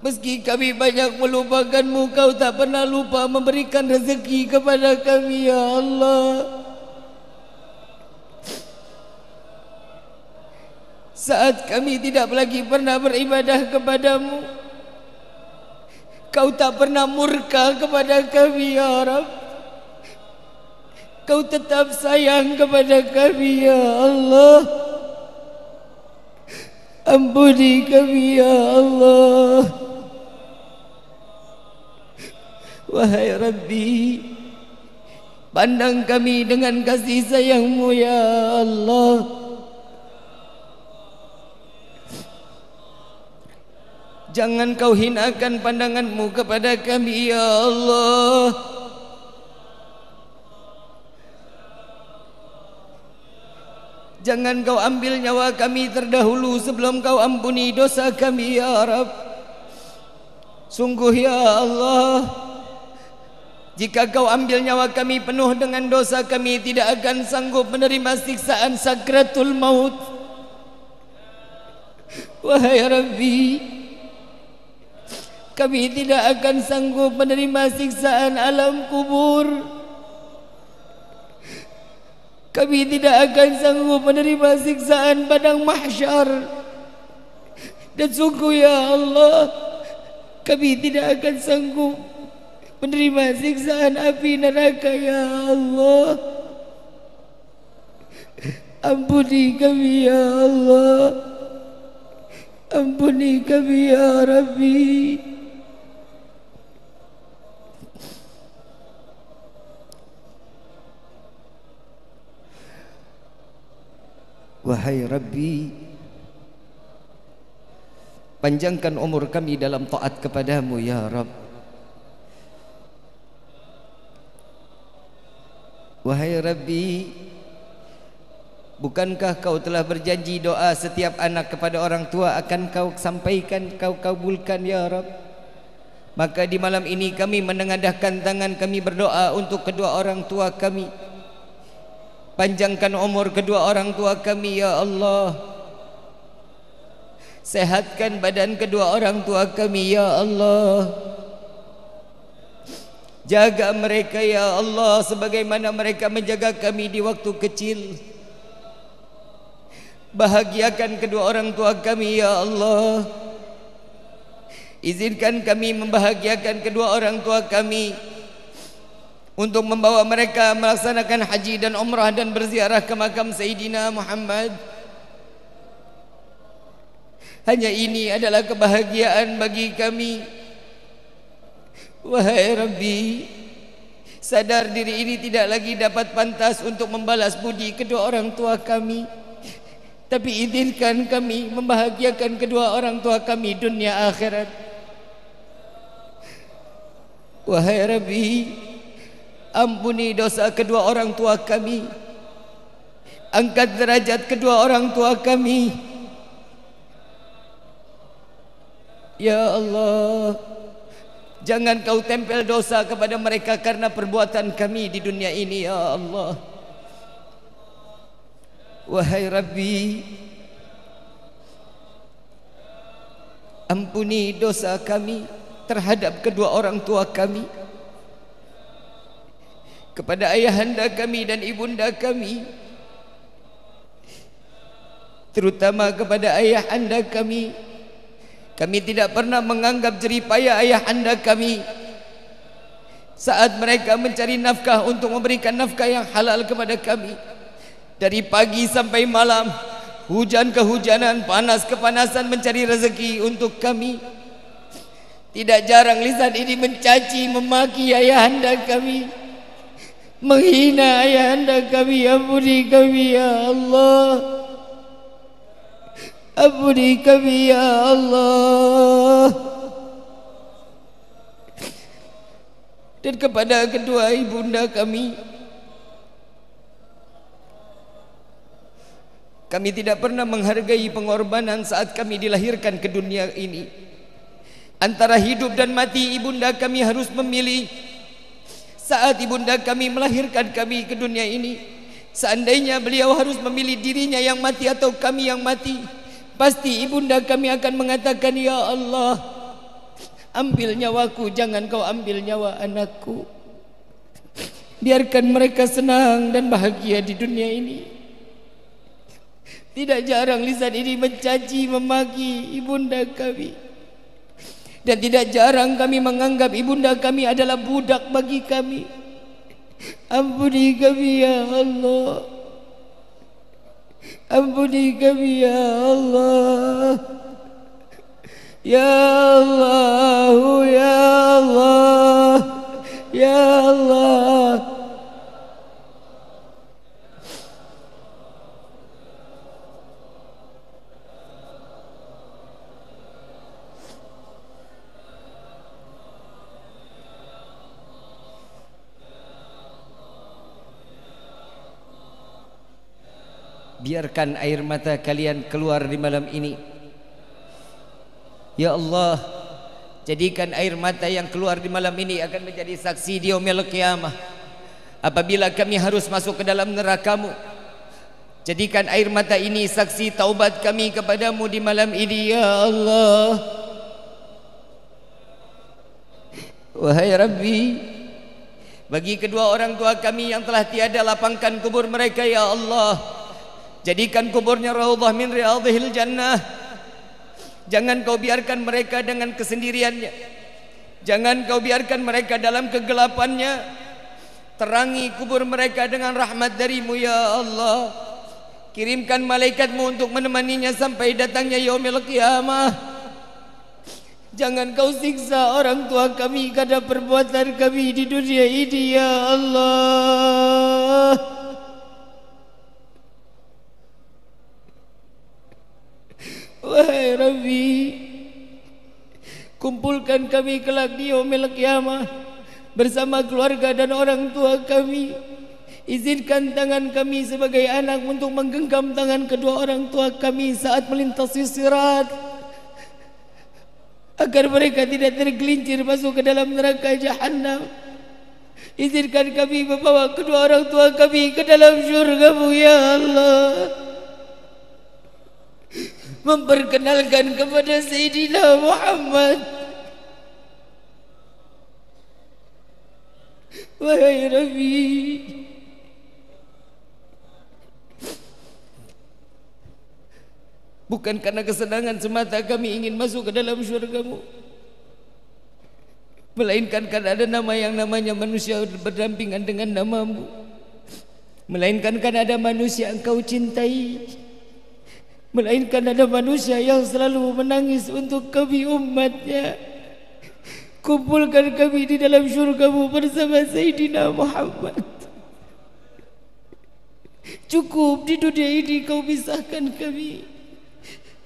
A: Meski kami banyak melupakan-Mu, Kau tak pernah lupa memberikan rezeki kepada kami ya Allah. Saat kami tidak lagi pernah beribadah kepada-Mu, Kau tak pernah murka kepada kami ya Rabb. Kau tetap sayang kepada kami ya Allah. Ampuni kami ya Allah. Wahai Rabbi, pandang kami dengan kasih sayang-Mu ya Allah. Jangan Kau hinakan pandangan-Mu kepada kami ya Allah. Jangan Kau ambil nyawa kami terdahulu sebelum Kau ampuni dosa kami ya Rabb. Sungguh ya Allah, jika Kau ambil nyawa kami penuh dengan dosa, kami tidak akan sanggup menerima siksaan sakratul maut. Wahai Rabbi, kami tidak akan sanggup menerima siksaan alam kubur. Kami tidak akan sanggup menerima siksaan padang mahsyar. Dan sungguh ya Allah, kami tidak akan sanggup menerima siksaan api neraka ya Allah. Ampuni kami ya Allah. Ampuni kami ya Rabbi. Wahai Rabbi, panjangkan umur kami dalam taat kepada-Mu ya Rabb. Wahai Rabbi, bukankah Kau telah berjanji doa setiap anak kepada orang tua akan Kau sampaikan, Kau kabulkan ya Rabb. Maka di malam ini kami menengadahkan tangan kami berdoa untuk kedua orang tua kami. Panjangkan umur kedua orang tua kami ya Allah. Sehatkan badan kedua orang tua kami ya Allah. Jaga mereka ya Allah sebagaimana mereka menjaga kami di waktu kecil. Bahagiakan kedua orang tua kami ya Allah. Izinkan kami membahagiakan kedua orang tua kami untuk membawa mereka melaksanakan haji dan umrah dan berziarah ke makam Sayyidina Muhammad. Hanya ini adalah kebahagiaan bagi kami. Wahai Rabbi, sadar diri ini tidak lagi dapat pantas untuk membalas budi kedua orang tua kami, tapi izinkan kami membahagiakan kedua orang tua kami dunia akhirat. Wahai Rabbi, ampuni dosa kedua orang tua kami. Angkat derajat kedua orang tua kami. Ya Allah, jangan Kau tempel dosa kepada mereka karena perbuatan kami di dunia ini ya Allah. Wahai Rabbi, ampuni dosa kami terhadap kedua orang tua kami, kepada ayahanda kami dan ibunda kami, terutama kepada ayah anda kami. Kami tidak pernah menganggap jeripayah ayah anda kami saat mereka mencari nafkah untuk memberikan nafkah yang halal kepada kami. Dari pagi sampai malam, hujan kehujanan, panas kepanasan mencari rezeki untuk kami. Tidak jarang lisan ini mencaci, memaki ayah anda kami, menghina ayah anda kami. Ampuni kami ya Allah, ampuni kami ya Allah. Dan kepada kedua ibunda kami tidak pernah menghargai pengorbanan saat kami dilahirkan ke dunia ini. Antara hidup dan mati ibunda kami harus memilih. Saat ibunda kami melahirkan kami ke dunia ini, seandainya beliau harus memilih dirinya yang mati atau kami yang mati, pasti ibunda kami akan mengatakan, ya Allah, ambil nyawaku, jangan kau ambil nyawa anakku. Biarkan mereka senang dan bahagia di dunia ini. Tidak jarang lisan ini mencaci, memaki ibunda kami. Dan tidak jarang kami menganggap ibunda kami adalah budak bagi kami. Ampuni kami ya Allah, ampuni kami ya Allah. Ya Allah, ya Allah, ya Allah. Biarkan air mata kalian keluar di malam ini. Ya Allah, jadikan air mata yang keluar di malam ini akan menjadi saksi di yaumil qiyamah. Apabila kami harus masuk ke dalam neraka-Mu, jadikan air mata ini saksi taubat kami kepadamu di malam ini ya Allah. Wahai Rabbi, bagi kedua orang tua kami yang telah tiada, lapangkan kubur mereka ya Allah. Jadikan kuburnya raudhah min riyadhil jannah. Jangan kau biarkan mereka dengan kesendiriannya. Jangan kau biarkan mereka dalam kegelapannya. Terangi kubur mereka dengan rahmat darimu ya Allah. Kirimkan malaikatmu untuk menemaninya sampai datangnya yaumil qiyamah. Jangan kau siksa orang tua kami karena perbuatan kami di dunia ini ya Allah. Wahai Rabbi, kumpulkan kami kelak di yaumil qiyamah bersama keluarga dan orang tua kami. Izinkan tangan kami sebagai anak untuk menggenggam tangan kedua orang tua kami saat melintasi sirat, agar mereka tidak tergelincir masuk ke dalam neraka Jahannam. Izinkan kami membawa kedua orang tua kami ke dalam syurga-Mu ya Allah. Memperkenalkan kepada Sayyidina Muhammad. Wahai Rabbi, bukan karena kesenangan semata kami ingin masuk ke dalam syurga-Mu, melainkan karena ada nama yang namanya manusia berdampingan dengan nama-Mu, melainkan karena ada manusia yang Engkau cintai, melainkan ada manusia yang selalu menangis untuk kami umatnya. Kumpulkan kami di dalam syurga-Mu bersama Sayyidina Muhammad. Cukup di dunia ini kau pisahkan kami.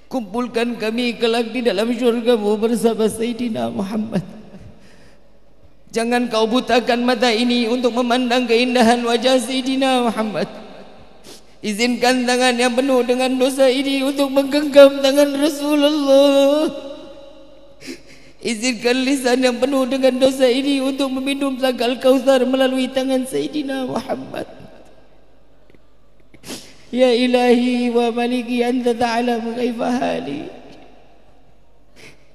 A: Kumpulkan kami kelak di dalam syurga-Mu bersama Sayyidina Muhammad. Jangan kau butakan mata ini untuk memandang keindahan wajah Sayyidina Muhammad. Izinkan tangan yang penuh dengan dosa ini untuk menggenggam tangan Rasulullah. Izinkan lisan yang penuh dengan dosa ini untuk meminum tangkal Kautsar melalui tangan Sayyidina Muhammad. Ya ilahi wa maliki anta ta'lamu kaifa hali.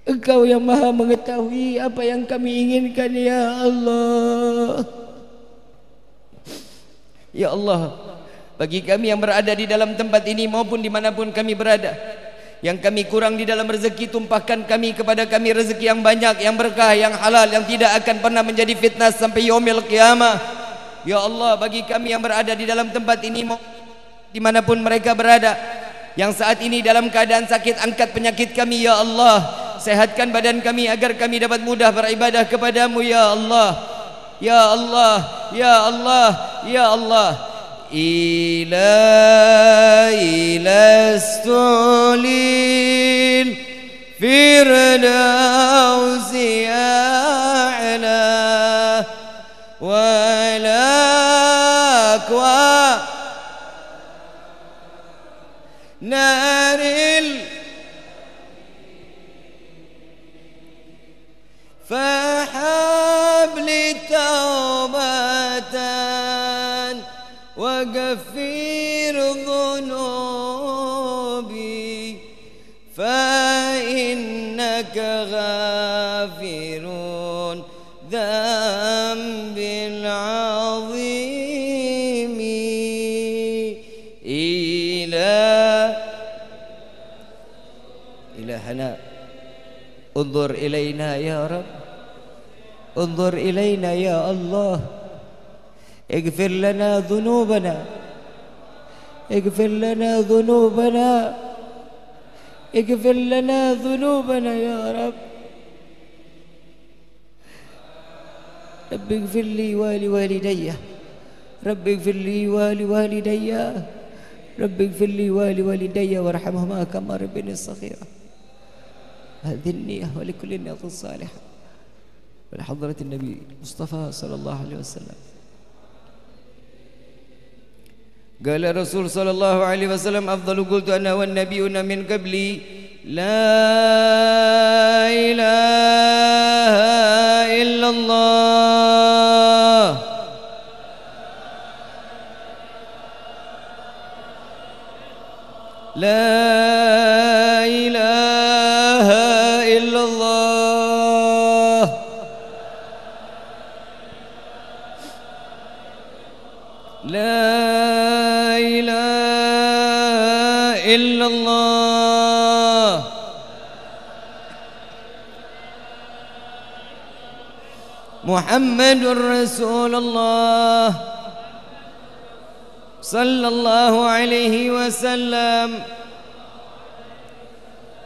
A: Engkau yang maha mengetahui apa yang kami inginkan ya Allah. Ya Allah, bagi kami yang berada di dalam tempat ini maupun dimanapun kami berada, yang kami kurang di dalam rezeki, tumpahkan kami kepada kami rezeki yang banyak, yang berkah, yang halal, yang tidak akan pernah menjadi fitnah sampai yaumil qiyamah. Ya Allah, bagi kami yang berada di dalam tempat ini dimanapun mereka berada, yang saat ini dalam keadaan sakit, angkat penyakit kami ya Allah, sehatkan badan kami agar kami dapat mudah beribadah kepadamu ya Allah. Ya Allah, ya Allah, ya Allah. إلهي لست للفردوس أعلى ولا أكوى نار فحبل توبة وغفر ذنوبي فإنك غافر ذنب العظيم إلهنا انظر إلينا يا رب، انظر إلينا يا الله، اغفر لنا ذنوبنا، اغفر لنا ذنوبنا، اغفر لنا ذنوبنا يا رب. رب اغفر لي ولوالدي، رب اغفر لي ولوالدي، رب اغفر لي ولوالدي وارحمهما كما ربني صغيرا. هذه النية ولكل النية الصالحة ولحضرة النبي المصطفى صلى الله عليه وسلم. قال الرسول صلى الله عليه وسلم: أفضل قلت أنا والنبيون من قبلي لا إله إلا الله. لا إله إلا الله. لا إلا الله. محمد رسول الله صلى الله عليه وسلم.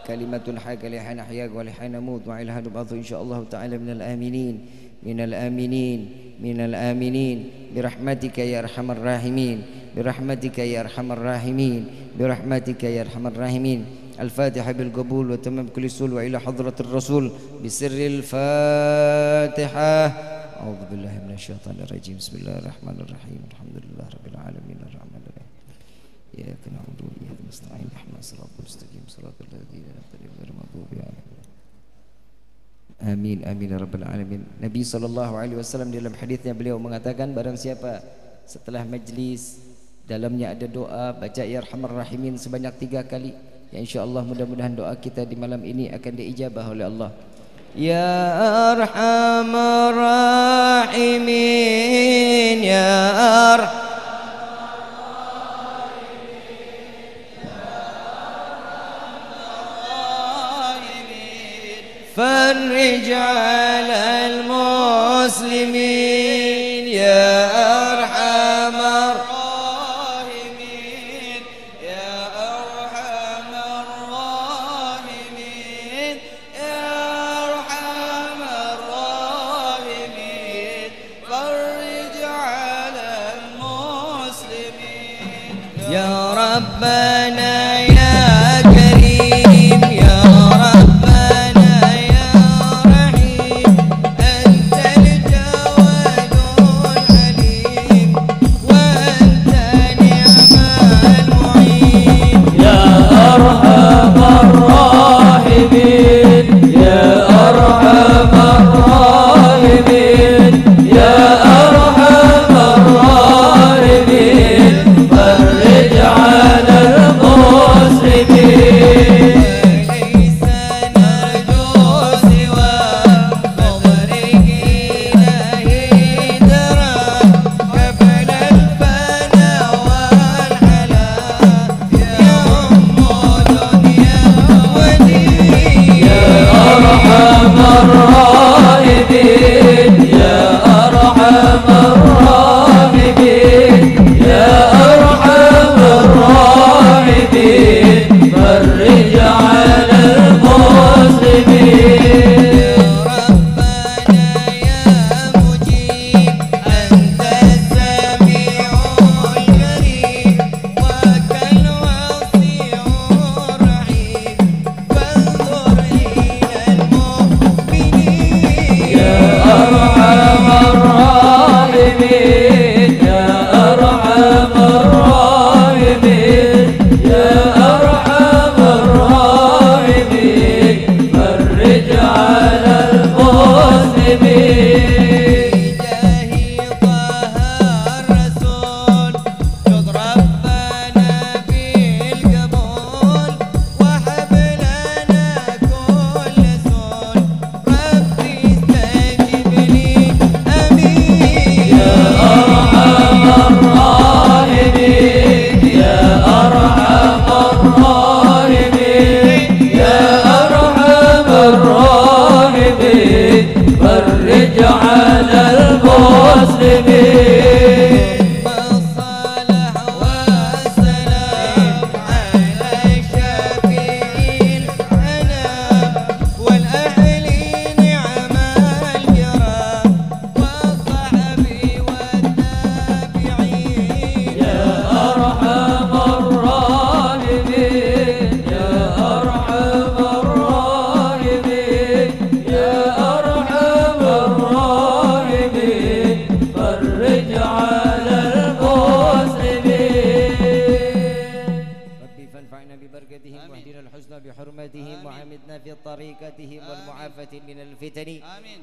A: كلمة حاجة لحين أحياك ولحين أموت وعلى هذا بعض إن شاء الله تعالى من الآمنين من الآمنين من الآمنين برحمتك يا أرحم الراحمين برحمتك يا أرحم الراحمين برحمتك يا أرحم الراحمين. الفاتحة بالقبول وتمام كل سول وإلى حضرة الرسول بسر الفاتحة. أعوذ بالله من الشيطان الرجيم. بسم الله الرحمن الرحيم. الحمد لله رب العالمين الرحمن الرحيم إياك نعبد وإياك نستعين اهدنا الصراط المستقيم صراط الذين أنعمت عليهم غير المغضوب عليهم. Amin amin ya rabbal alamin. Nabi SAW dalam hadisnya beliau mengatakan, barang siapa setelah majlis dalamnya ada doa, baca ya arhamar rahimin sebanyak 3 kali, ya insyaallah mudah-mudahan doa kita di malam ini akan diijabah oleh Allah. Ya arhamar rahimin ya فرج على المسلمين يا أرحم الراحمين يا أرحم الراحمين يا أرحم الراحمين فرج على المسلمين يا ربنا يا كريم يا
B: فرج على المسلمين يا أرحم الراحمين يا أرحم الراحمين فرج على المسلمين فرج على المسلمين
A: بالصلاة والسلام على شفيع الأنام والأهل نعم الكرام والصحب والتابعين
B: يا أرحم الراحمين يا أرحم الراحمين يا أرحم الراحمين فرج على المسلمين
A: ربي فانفعنا ببركتهم واهدنا الحسنى بحرمتهم وعمدنا في طريقتهم والمعافاة من الفتن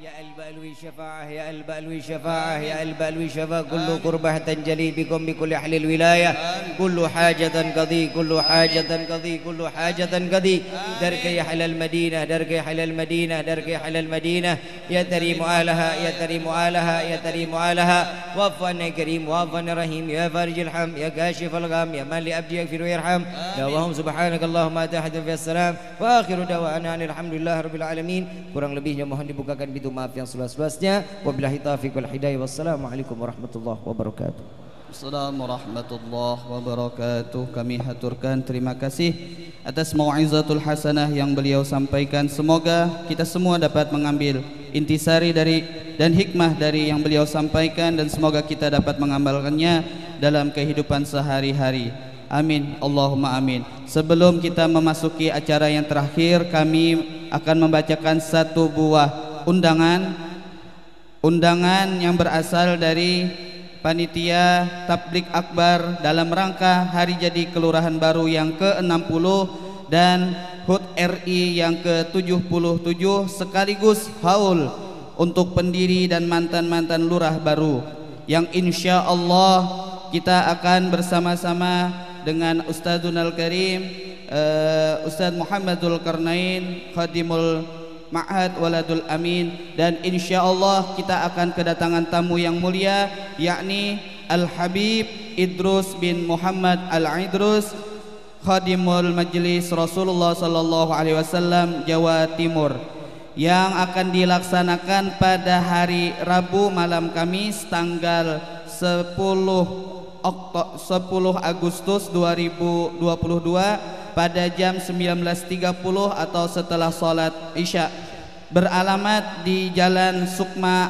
A: يا البألوي شفاعة يا البألوي شفاعة يا البألوي شفاعة كل قربة تنجلي بكم بكل أهل الولاية كل حاجة قضي كل حاجة قضي كل حاجة قضي درك يا أهل المدينة درك يا أهل المدينة درك يا أهل المدينة يا تريم آلها يا تريم آلها يا تريم آلها وفن كريم وفن رحيم يا فارج الحم يا كاشف الغم يا من لأبدي يغفر ويرحم دعواهم سبحانك اللهم أتحد في السلام وآخر دعوانا الحمد لله رب العالمين kurang lebihnya mohon dibukakan pintu maaf yang seluas-luasnya wabillahi taufiq wal hidayah wassalamualaikum warahmatullahi wabarakatuh.
C: Assalamualaikum warahmatullahi wabarakatuh. Kami haturkan terima kasih atas mau'izatul hasanah yang beliau sampaikan. Semoga kita semua dapat mengambil intisari dari dan hikmah dari yang beliau sampaikan dan semoga kita dapat mengamalkannya dalam kehidupan sehari-hari. Amin, Allahumma amin. Sebelum kita memasuki acara yang terakhir, kami akan membacakan satu buah undangan yang berasal dari Panitia Tabligh Akbar dalam rangka Hari Jadi Kelurahan Baru yang ke-60 dan HUT RI yang ke-77 sekaligus haul untuk pendiri dan mantan-mantan lurah baru yang insya Allah kita akan bersama-sama dengan Ustadzunal Karim Ustadz Muhammadul Karnain Khadimul Ma'had Waladul Amin dan insya Allah kita akan kedatangan tamu yang mulia yakni Al-Habib Idrus bin Muhammad Al-Idrus Khadimul Majlis Rasulullah Sallallahu Alaihi Wasallam Jawa Timur yang akan dilaksanakan pada hari Rabu malam Kamis tanggal 10 Agustus 2022 pada jam 19.30 atau setelah sholat Isya beralamat di Jalan Sukma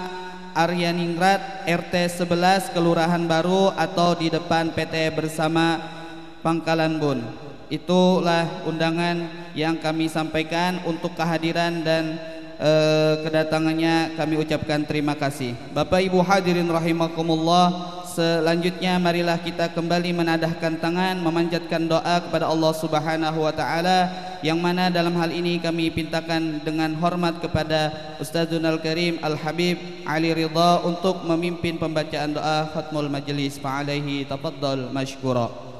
C: Aryaningrat RT 11 Kelurahan Baru atau di depan PT Bersama Pangkalan Bun. Itulah undangan yang kami sampaikan untuk kehadiran dan kedatangannya kami ucapkan terima kasih. Bapak Ibu hadirin rahimakumullah, selanjutnya marilah kita kembali menadahkan tangan memanjatkan doa kepada Allah Subhanahu wa taala yang mana dalam hal ini kami pintakan dengan hormat kepada Ustadzunal Karim Al-Habib Ali Ridha untuk memimpin pembacaan doa khatmul majlis. Fa'alaihi tafaddal mashkura.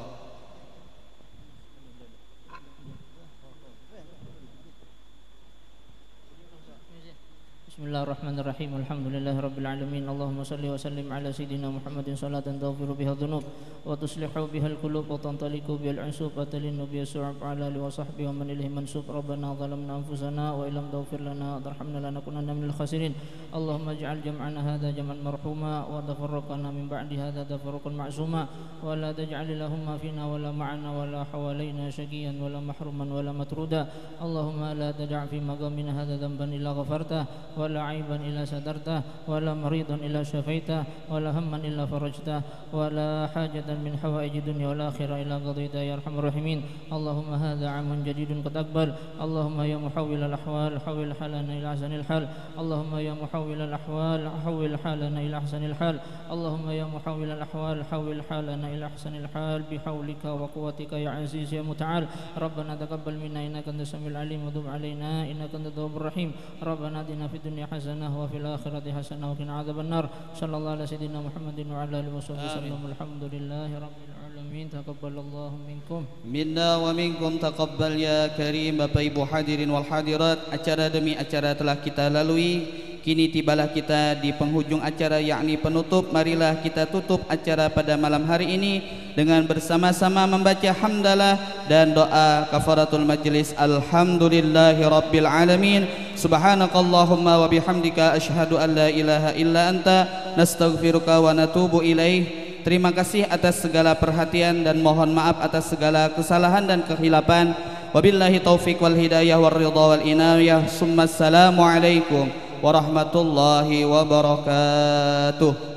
D: Bismillahirrahmanirrahim. Alhamdulillahirabbil alamin. Allahumma shalli wa sallim ala sayidina Muhammadin salatan taghfiru biha dhunub wa tuslihu biha al-qulub wa tantaliqu biha al-ansub wa talinu biha su'ab ala alihi wa sahbihi wa man ilaihi mansub. Rabbana zalamna anfusana wa illam taghfir lana wa tarhamna lanakunanna minal khasirin. Allahumma ij'al jam'ana hadha jam'an marhuma wa tafarraqana min ba'di hadha tafarruqan ma'suma wa la taj'al lahumma fina wa la ma'ana wa la hawalaina syaqiyan wa la mahruman wa la matruda. Allahumma la taj'al fi maqamina hadha dhanban illa ghafartah wa la عيبا إلا سترته ولا مريضا إلا شفيته ولا هما إلا فرجته ولا حاجة من حوائج الدنيا والآخرة إلا قضيتها يا أرحم الراحمين. اللهم هذا عام جديد قد أقبل. اللهم يا محول الأحوال حول حالنا إلى أحسن الحال. اللهم يا محول الأحوال حول حالنا إلى أحسن الحال. اللهم يا محول الأحوال حول حالنا إلى أحسن الحال بحولك وقوتك يا عزيز يا متعال. ربنا تقبل منا إنك أنت السميع العليم وتب علينا إنك أنت التواب الرحيم. ربنا آتنا في الدنيا حسنة وفي الآخرة حسنة وقنا عذاب النار. صلى الله على سيدنا محمد وعلى آله وصحبه وسلم. الحمد لله رب العالمين. تقبل الله منكم
C: minna wa minkum taqabbal ya karim. Bapak Ibu hadirin wal hadirat, acara demi acara telah kita lalui. Kini tibalah kita di penghujung acara, yakni penutup. Marilah kita tutup acara pada malam hari ini dengan bersama-sama membaca hamdalah dan doa kafaratul majlis. Alhamdulillahi rabbil alamin. Subhanakallahumma wa bihamdika asyhadu an la ilaha illa anta nastaghfiruka wa natubu ilaih. Terima kasih atas segala perhatian dan mohon maaf atas segala kesalahan dan kehilapan. Wabillahi taufiq wal hidayah wal ridha wal inayah. Summa assalamu alaikum warahmatullahi wabarakatuh.